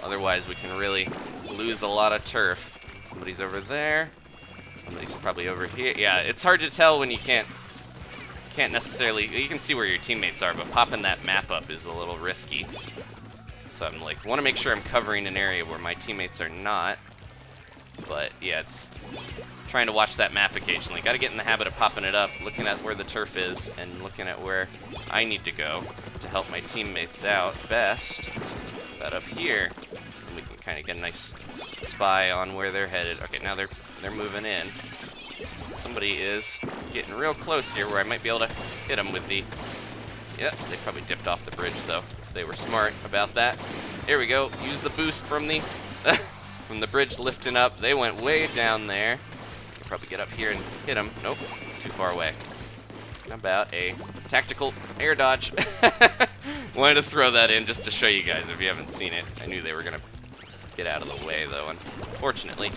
otherwise we can really lose a lot of turf. Somebody's over there. Somebody's probably over here. Yeah, it's hard to tell when you can't necessarily... You can see where your teammates are, but popping that map up is a little risky. So I'm like, want to make sure I'm covering an area where my teammates are not. But yeah, it's trying to watch that map occasionally. Got to get in the habit of popping it up, looking at where the turf is, and looking at where I need to go to help my teammates out best. That up here, and we can kind of get a nice spy on where they're headed. Okay, now they're moving in. Somebody is getting real close here, where I might be able to hit them with the... Yep, they probably dipped off the bridge though. If they were smart about that. Here we go. Use the boost from the from the bridge lifting up. They went way down there. Can probably get up here and hit them. Nope, too far away. How about a tactical air dodge? Wanted to throw that in just to show you guys if you haven't seen it. I knew they were gonna get out of the way though, unfortunately.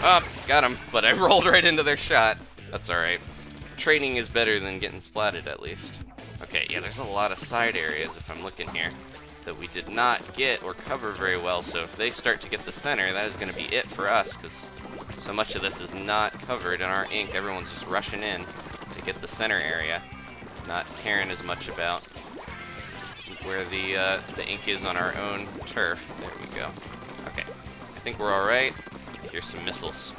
Oh, got him, but I rolled right into their shot. That's alright. Training is better than getting splatted at least. Okay, yeah, there's a lot of side areas if I'm looking here that we did not get or cover very well, so if they start to get the center, that is going to be it for us, because so much of this is not covered in our ink. Everyone's just rushing in to get the center area, not caring as much about where the ink is on our own turf. There we go. Okay, I think we're all right. I hear some missiles.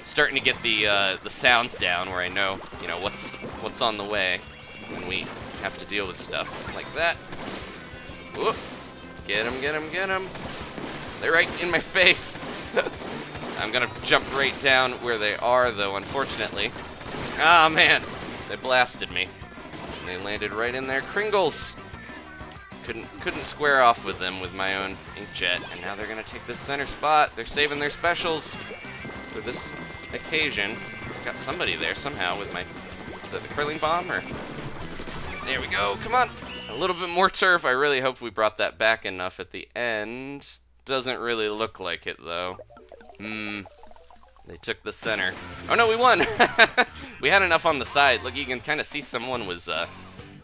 Starting to get the sounds down where I know, you know, what's on the way when we have to deal with stuff like that. Whoop. Get him, get him, get him. They're right in my face. I'm gonna jump right down where they are though, unfortunately. Ah, man. They blasted me. And they landed right in there. Kringles. Couldn't square off with them with my own inkjet, and now they're gonna take this center spot. They're saving their specials for this occasion. Got somebody there somehow with my... Is that the curling bomb, or... There we go, come on! A little bit more turf. I really hope we brought that back enough at the end. Doesn't really look like it, though. They took the center. Oh no, we won! We had enough on the side. Look, you can kind of see someone was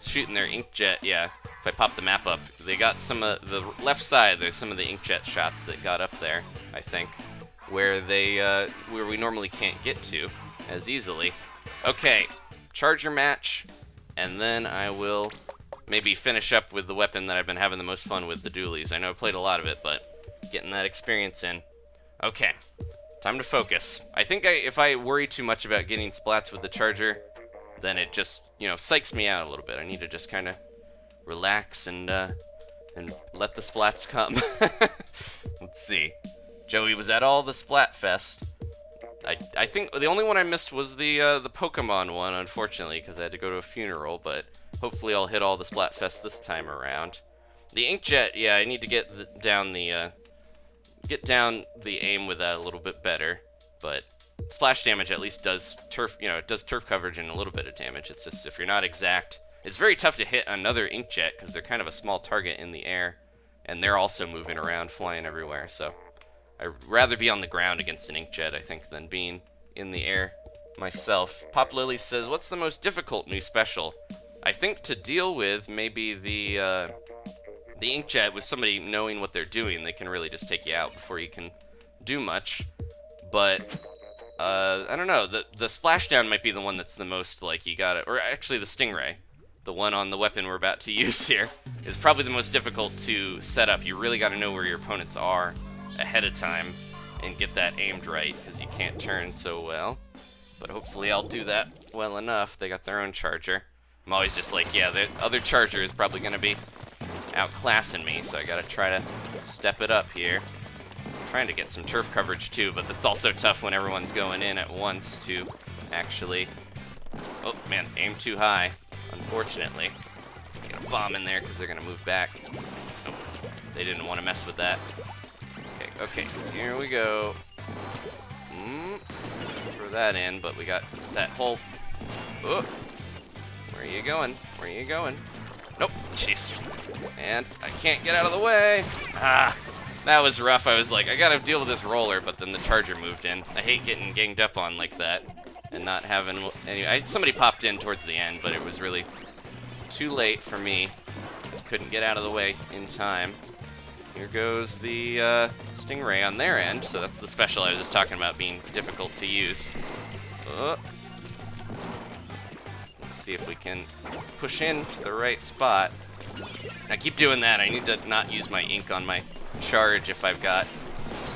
shooting their inkjet. Yeah, if I pop the map up, they got some of the left side. There's some of the inkjet shots that got up there, I think, where we normally can't get to as easily. Okay, charger match, and then I will maybe finish up with the weapon that I've been having the most fun with, the Dualies. I know I played a lot of it, but getting that experience in. Okay, time to focus. I think if I worry too much about getting splats with the charger, then it just, you know, psychs me out a little bit. I need to just kind of relax and let the splats come. Let's see. Joey was at all the Splatfest. I think the only one I missed was the Pokemon one, unfortunately, because I had to go to a funeral, but hopefully I'll hit all the Splatfest this time around. The inkjet, yeah, I need to get down the aim with that a little bit better, but splash damage at least does turf, you know, it does turf coverage and a little bit of damage. It's just if you're not exact, it's very tough to hit another inkjet because they're kind of a small target in the air, and they're also moving around, flying everywhere, so I'd rather be on the ground against an inkjet, I think, than being in the air myself. Pop Lily says, what's the most difficult new special? I think to deal with maybe the inkjet, with somebody knowing what they're doing, they can really just take you out before you can do much. But I don't know, the splashdown might be the one that's the most like you gotta, or actually the Stingray, the one on the weapon we're about to use here, is probably the most difficult to set up. You really gotta know where your opponents are ahead of time and get that aimed right, because you can't turn so well. But hopefully I'll do that well enough. They got their own charger. I'm always just like, yeah, the other charger is probably gonna be outclassing me, so I gotta try to step it up here. I'm trying to get some turf coverage too, but that's also tough when everyone's going in at once to actually... Oh man, aim too high, unfortunately. Get a bomb in there because they're gonna move back. Nope, they didn't want to mess with that. Okay, here we go. Throw that in, but we got that hole. Oh, where are you going? Where are you going? Nope, jeez. And I can't get out of the way. Ah, That was rough. I was like, I gotta deal with this roller, but then the charger moved in. I hate getting ganged up on like that and not having any. Somebody popped in towards the end, but it was really too late for me. Couldn't get out of the way in time. Here goes the Stingray on their end, so that's the special I was just talking about being difficult to use. Let's see if we can push in to the right spot. I keep doing that. I need to not use my ink on my charge if I've got...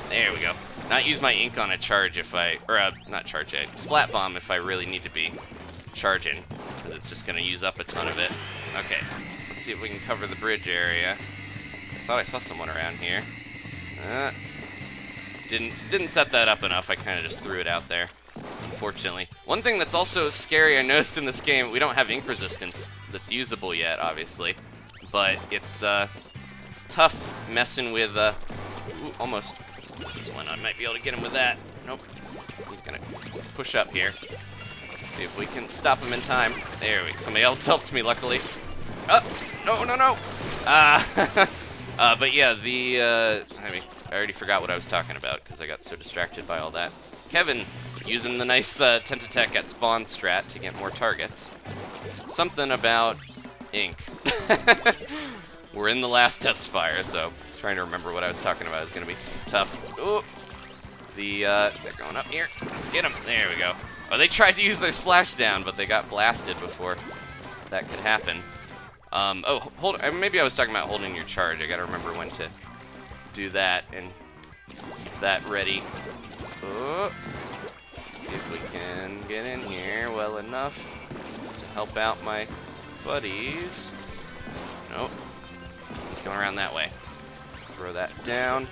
There we go. Not use my ink on a charge if I... Or, not charge, a Splat Bomb if I really need to be charging, because it's just going to use up a ton of it. Okay, let's see if we can cover the bridge area. I thought I saw someone around here. Didn't set that up enough. I kind of just threw it out there, unfortunately. One thing that's also scary I noticed in this game, we don't have ink resistance that's usable yet, obviously. But it's tough messing with, ooh, almost. This is one I might be able to get him with that. Nope. He's gonna push up here. See if we can stop him in time. There we go. Somebody else helped me, luckily. Oh, no. But yeah, I mean, I already forgot what I was talking about because I got so distracted by all that. Kevin, using the nice Tentatek at spawn strat to get more targets. Something about ink. We're in the last Testfire, so trying to remember what I was talking about is going to be tough. Ooh. They're going up here. Get them. There we go. Oh, they tried to use their splashdown, but they got blasted before that could happen. Maybe I was talking about holding your charge. I got to remember when to do that and keep that ready. Oh. Let's see if we can get in here well enough to help out my buddies. Nope. He's going around that way. Throw that down.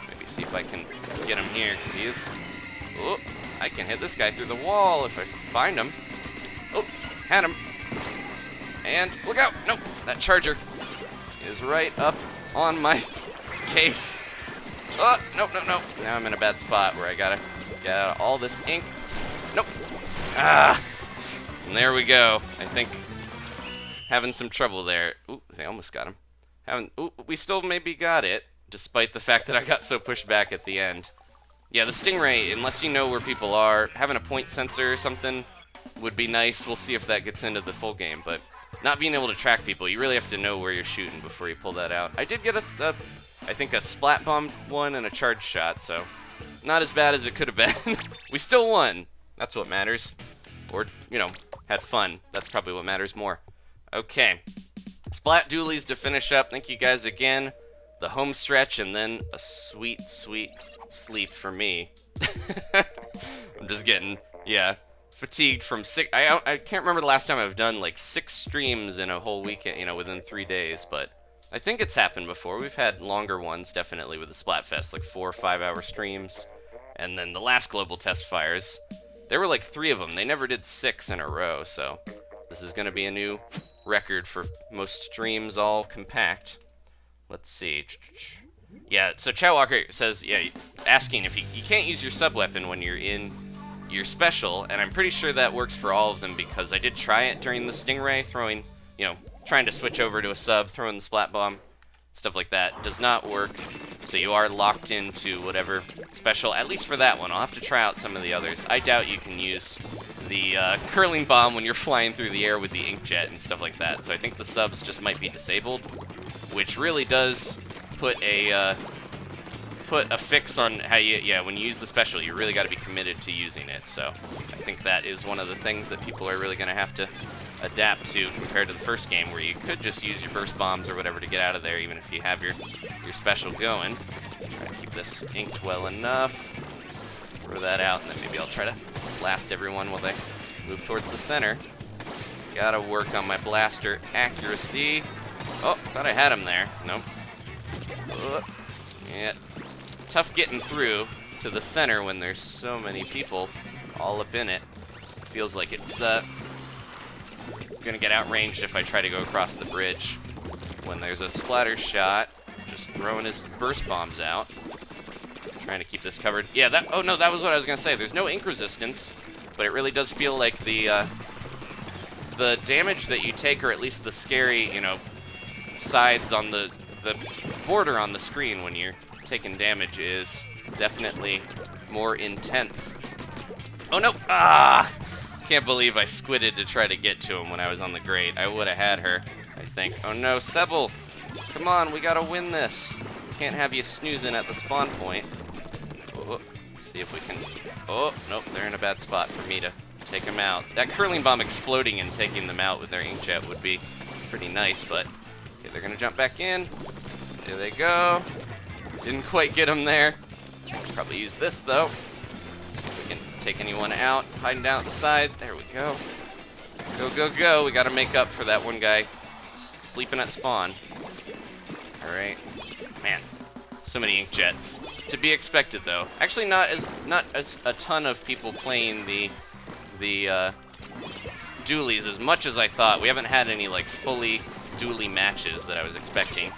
Maybe see if I can get him here, because he is... Oh, I can hit this guy through the wall if I find him. Oh, had him. And look out! Nope, that charger is right up on my case. Oh, no. Now I'm in a bad spot where I gotta get out of all this ink. Nope. Ah! And there we go. I think having some trouble there. Ooh, they almost got him. We still maybe got it, despite the fact that I got so pushed back at the end. Yeah, the Stingray, unless you know where people are, having a point sensor or something would be nice. We'll see if that gets into the full game, but not being able to track people, you really have to know where you're shooting before you pull that out. I did get I think a Splat Bomb one and a charge shot, so not as bad as it could have been. We still won. That's what matters. Or, you know, had fun. That's probably what matters more. Okay. Splat Dualies to finish up. Thank you guys again. The home stretch, and then a sweet, sweet sleep for me. I'm just getting, fatigued from I can't remember the last time I've done like 6 streams in a whole weekend, you know, within 3 days, but I think it's happened before. We've had longer ones, definitely, with the Splatfest, like 4 or 5 hour streams. And then the last Global Testfires, there were like 3 of them. They never did 6 in a row, so this is going to be a new record for most streams all compact. Let's see. Yeah, so Chow Walker says, asking if you can't use your sub-weapon when you're in your special, and I'm pretty sure that works for all of them because I did try it during the Stingray, throwing, trying to switch over to a sub, throwing the Splat Bomb, stuff like that. Does not work, so you are locked into whatever special, at least for that one. I'll have to try out some of the others. I doubt you can use the curling bomb when you're flying through the air with the inkjet and stuff like that, so I think the subs just might be disabled, which really does put a fix on how when you use the special, you really got to be committed to using it. So I think that is one of the things that people are really going to have to adapt to compared to the first game, where you could just use your burst bombs or whatever to get out of there, even if you have your special going. Try to keep this inked well enough. Throw that out, and then maybe I'll try to blast everyone while they move towards the center. Gotta work on my blaster accuracy. Oh, thought I had him there. Nope. Yeah. Tough getting through to the center when there's so many people all up in it. Feels like it's gonna get outranged if I try to go across the bridge. When there's a Splattershot, just throwing his burst bombs out. Trying to keep this covered. Yeah, that was what I was gonna say. There's no ink resistance, but it really does feel like the damage that you take, or at least the scary, sides on the border on the screen when you're taking damage is definitely more intense. Oh no! Ah! Can't believe I squidded to try to get to him when I was on the grate. I would have had her, I think. Oh no, Sebel! Come on, we gotta win this. Can't have you snoozing at the spawn point. Oh, let's see if we can... Oh, nope, they're in a bad spot for me to take them out. That curling bomb exploding and taking them out with their inkjet would be pretty nice, but... Okay, they're gonna jump back in. There they go. Didn't quite get them there. Probably use this, though. See if we can take anyone out. Hiding down at the side. There we go. Go, go, go. We gotta make up for that one guy sleeping at spawn. Alright. Man, so many inkjets. To be expected, though. Actually, not as a ton of people playing the dualies as much as I thought. We haven't had any, like, fully dualie matches that I was expecting.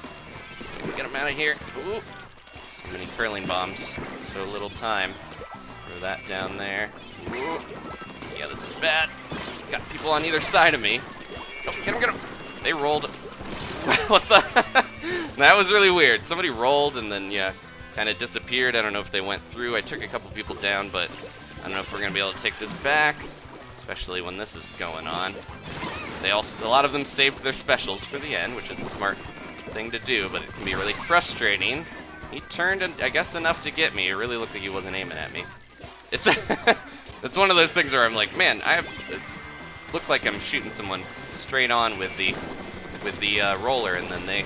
Can we get them out of here? Ooh. So many curling bombs. So little time. Throw that down there. Ooh. Yeah, this is bad. Got people on either side of me. Oh, get them, get them. They rolled. What the? That was really weird. Somebody rolled and then, yeah, kind of disappeared. I don't know if they went through. I took a couple people down, but I don't know if we're going to be able to take this back, especially when this is going on. They also, a lot of them saved their specials for the end, which is a smart thing to do, but it can be really frustrating. He turned, I guess, enough to get me. It really looked like he wasn't aiming at me. It's it's one of those things where I'm like, man, it looked like I'm shooting someone straight on with the roller, and then they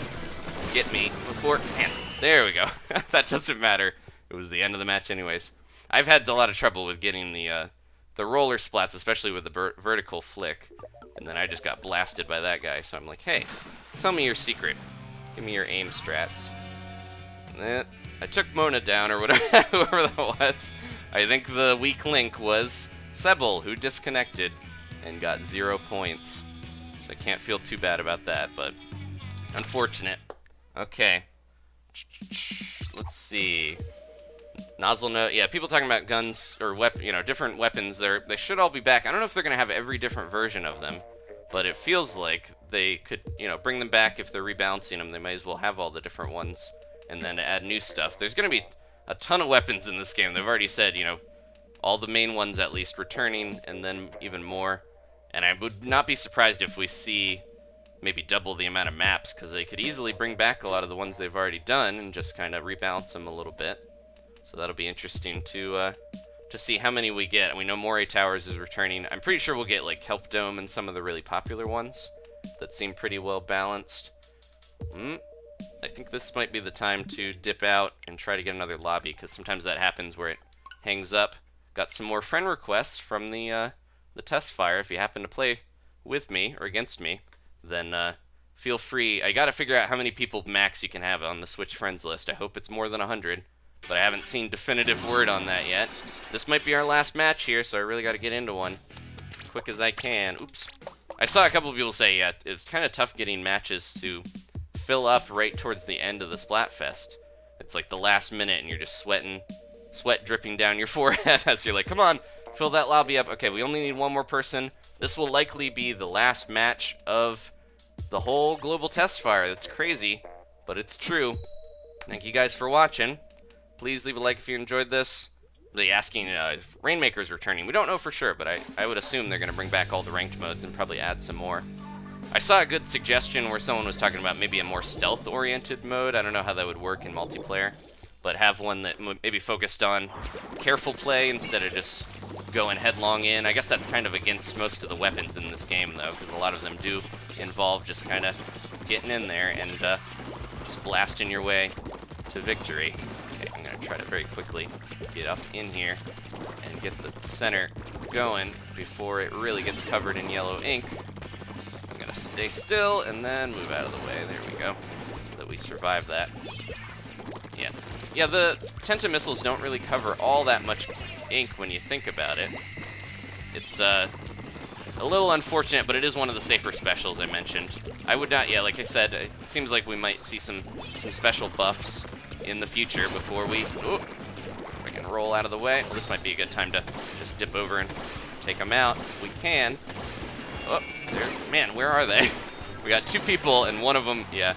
get me before. Man, there we go. That doesn't matter. It was the end of the match, anyways. I've had a lot of trouble with getting the roller splats, especially with the vertical flick, and then I just got blasted by that guy. So I'm like, hey, tell me your secret. Give me your aim strats. I took Mona down, or whatever, whoever that was. I think the weak link was Sebel, who disconnected and got 0 points. So I can't feel too bad about that, but unfortunate. Okay. Let's see. Nozzle note. Yeah, people talking about guns or different weapons. They should all be back. I don't know if they're gonna have every different version of them, but it feels like they could, bring them back if they're rebalancing them. They might as well have all the different ones and then add new stuff. There's gonna be a ton of weapons in this game. They've already said, all the main ones at least returning, and then even more. And I would not be surprised if we see maybe double the amount of maps, because they could easily bring back a lot of the ones they've already done and just kind of rebalance them a little bit. So that'll be interesting to see how many we get. And we know Moray Towers is returning. I'm pretty sure we'll get like Kelp Dome and some of the really popular ones that seem pretty well balanced. I think this might be the time to dip out and try to get another lobby, because sometimes that happens where it hangs up. Got some more friend requests from the Testfire. If you happen to play with me or against me, then feel free. I gotta figure out how many people max you can have on the Switch friends list. I hope it's more than 100, but I haven't seen definitive word on that yet. This might be our last match here, so I really gotta get into one quick as I can. Oops. I saw a couple of people say, yeah, it's kind of tough getting matches to fill up right towards the end of the Splatfest. It's like the last minute and you're just sweat dripping down your forehead as you're like, come on, fill that lobby up. Okay, we only need one more person. This will likely be the last match of the whole global Testfire. That's crazy, but it's true. Thank you guys for watching. Please leave a like if you enjoyed this. They're asking if Rainmaker's returning. We don't know for sure, but I would assume they're going to bring back all the ranked modes and probably add some more. I saw a good suggestion where someone was talking about maybe a more stealth-oriented mode. I don't know how that would work in multiplayer, but have one that maybe focused on careful play instead of just going headlong in. I guess that's kind of against most of the weapons in this game, though, because a lot of them do involve just kind of getting in there and just blasting your way to victory. Okay, I'm going to try to very quickly get up in here and get the center going before it really gets covered in yellow ink. I'm going to stay still and then move out of the way. There we go, so that we survive that. Yeah, the Tenta missiles don't really cover all that much ink when you think about it. It's a little unfortunate, but it is one of the safer specials I mentioned. I would not, yeah, like I said, it seems like we might see some special buffs in the future before we, if I can roll out of the way. Well, this might be a good time to just dip over and take them out if we can. Oh, there, man, where are they? We got two people and one of them, yeah.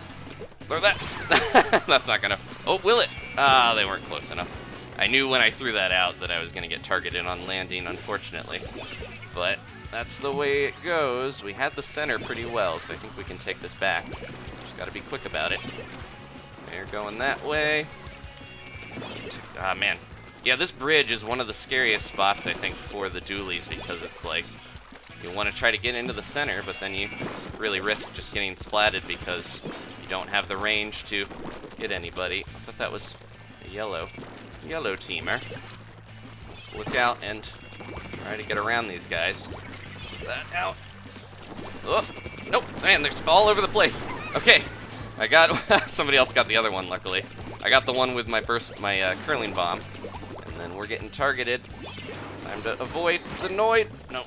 Throw that. That's not gonna, oh, will it? Ah, they weren't close enough. I knew when I threw that out that I was going to get targeted on landing, unfortunately. But that's the way it goes. We had the center pretty well, so I think we can take this back. Just got to be quick about it. They're going that way. Ah, man. Yeah, this bridge is one of the scariest spots, I think, for the dualies, because it's like, you want to try to get into the center, but then you really risk just getting splatted because you don't have the range to get anybody. I thought that was a yellow teamer. Let's look out and try to get around these guys. That out. Oh, nope, man, they're all over the place. Okay, I got, somebody else got the other one, luckily. I got the one with my curling bomb, and then we're getting targeted. Time to avoid the Noid. No.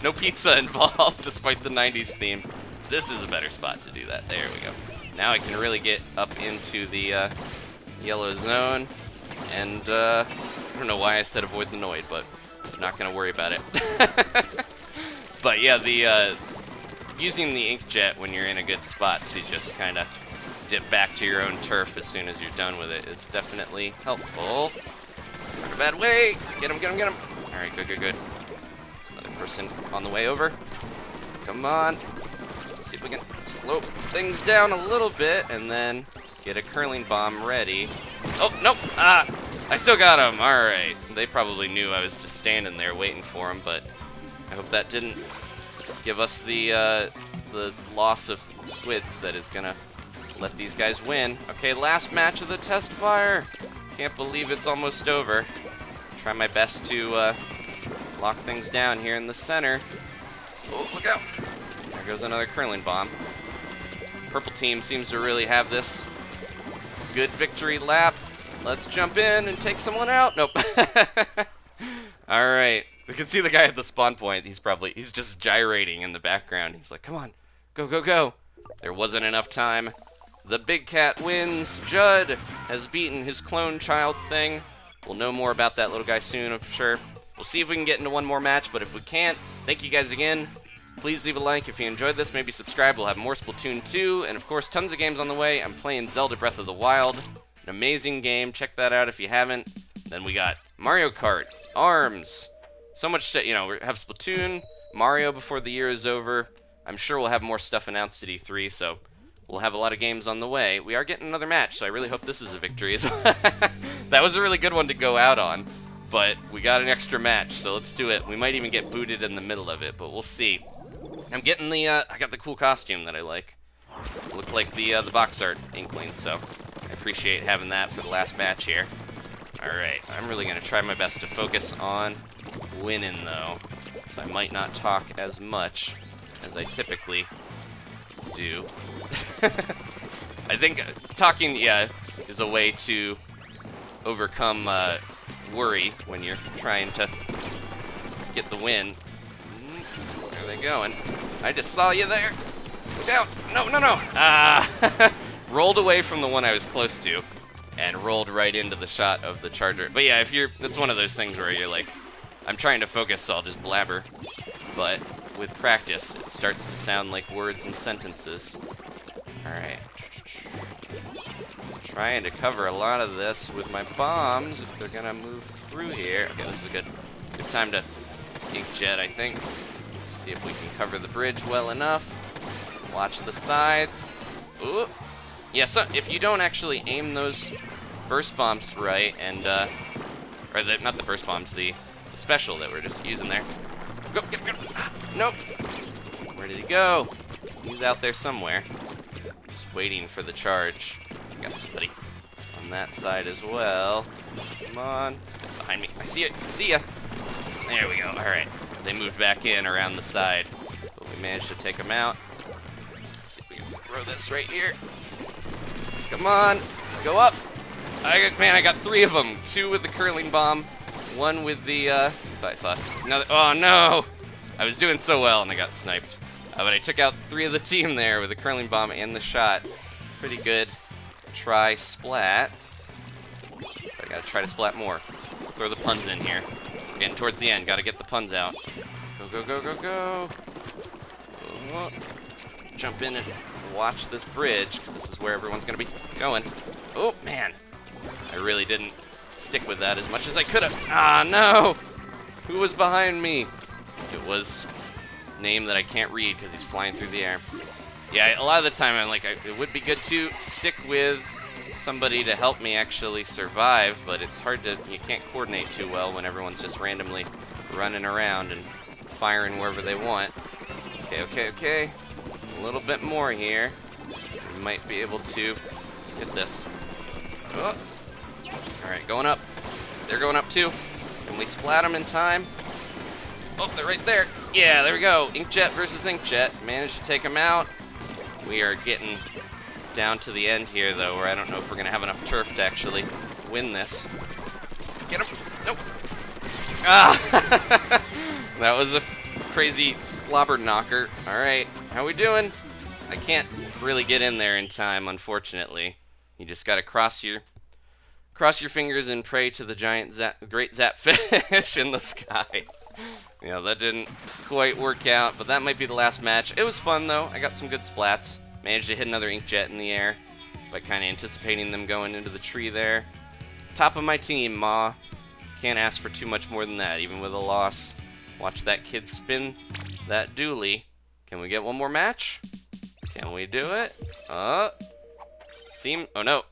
No pizza involved, despite the 90s theme. This is a better spot to do that. There we go. Now I can really get up into the yellow zone, and I don't know why I said avoid the Noid, but I'm not going to worry about it. But yeah, the using the inkjet when you're in a good spot to just kind of dip back to your own turf as soon as you're done with it is definitely helpful. Not a bad way. Get him, get him, get him. All right, good, good, good. There's another person on the way over. Come on. Let's see if we can slow things down a little bit and then get a curling bomb ready. Oh, nope. Ah, I still got him. All right. They probably knew I was just standing there waiting for him, but I hope that didn't give us the loss of squids that is going to let these guys win. Okay, last match of the Testfire. Can't believe it's almost over. Try my best to lock things down here in the center. Oh, look out. There goes another curling bomb. Purple team seems to really have this good victory lap. Let's jump in and take someone out. Nope. All right. We can see the guy at the spawn point. He's just gyrating in the background. He's like, come on, go, go, go. There wasn't enough time. The big cat wins. Judd has beaten his clone child thing. We'll know more about that little guy soon, I'm sure. We'll see if we can get into one more match, but if we can't, thank you guys again. Please leave a like if you enjoyed this. Maybe subscribe. We'll have more Splatoon 2, and of course, tons of games on the way. I'm playing Zelda Breath of the Wild. An amazing game. Check that out if you haven't. Then we got Mario Kart, ARMS. So much to, we have Splatoon, Mario before the year is over. I'm sure we'll have more stuff announced at E3, so we'll have a lot of games on the way. We are getting another match, so I really hope this is a victory. That was a really good one to go out on, but we got an extra match, so let's do it. We might even get booted in the middle of it, but we'll see. I'm getting I got the cool costume that I like. Looked like the box art Inkling, so I appreciate having that for the last match here. All right, I'm really gonna try my best to focus on winning though, so I might not talk as much as I typically do. I think talking, is a way to overcome worry when you're trying to get the win. Where are they going? I just saw you there. Look out! No, no, no! Ah! Rolled away from the one I was close to, and rolled right into the shot of the charger. But yeah, that's one of those things where you're like, I'm trying to focus, so I'll just blabber. But with practice, it starts to sound like words and sentences. Alright. Trying to cover a lot of this with my bombs if they're gonna move through here. Okay, this is a good time to inkjet, I think. See if we can cover the bridge well enough. Watch the sides. Ooh. Yeah, so if you don't actually aim those burst bombs right, and not the burst bombs, the special that we're just using there. Go, get, go. Ah, nope. Where did he go? He's out there somewhere. Just waiting for the charge. Got somebody on that side as well. Come on. Get behind me. I see it. I see ya. There we go. All right. They moved back in around the side, but we managed to take them out. Let's see if we can throw this right here. Come on. Go up. I got 3 of them. 2 with the curling bomb. 1 with the, I thought I saw another. Oh no! I was doing so well and I got sniped. But I took out 3 of the team there with the curling bomb and the shot. Pretty good. Try splat. But I gotta try to splat more. Throw the puns in here. We're getting towards the end. Gotta get the puns out. Go, go, go, go, go. Oh. Jump in and watch this bridge, because this is where everyone's gonna be going. Oh, man. I really didn't stick with that as much as I could have. Ah, no! Who was behind me? It was a name that I can't read because he's flying through the air. Yeah, a lot of the time I'm like, it would be good to stick with somebody to help me actually survive, but it's hard to, you can't coordinate too well when everyone's just randomly running around and firing wherever they want. Okay. A little bit more here. We might be able to hit this. Oh. Alright, going up. They're going up too. Can we splat them in time? Oh, they're right there. Yeah, there we go. Inkjet versus Inkjet. Managed to take them out. We are getting down to the end here, though, where I don't know if we're going to have enough turf to actually win this. Get him. Nope. Ah! That was a crazy slobber knocker. All right, how we doing? I can't really get in there in time, unfortunately. You just got to cross your fingers and pray to the giant great zapfish in the sky. Yeah, that didn't quite work out, but that might be the last match. It was fun, though. I got some good splats. Managed to hit another Inkjet in the air by kind of anticipating them going into the tree there. Top of my team, Ma. Can't ask for too much more than that, even with a loss. Watch that kid spin that dually. Can we get one more match? Can we do it? Oh, no.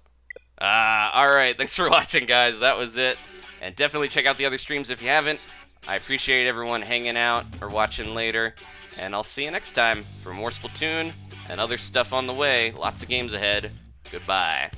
Alright, thanks for watching, guys. That was it. And definitely check out the other streams if you haven't. I appreciate everyone hanging out or watching later. And I'll see you next time for more Splatoon and other stuff on the way. Lots of games ahead. Goodbye.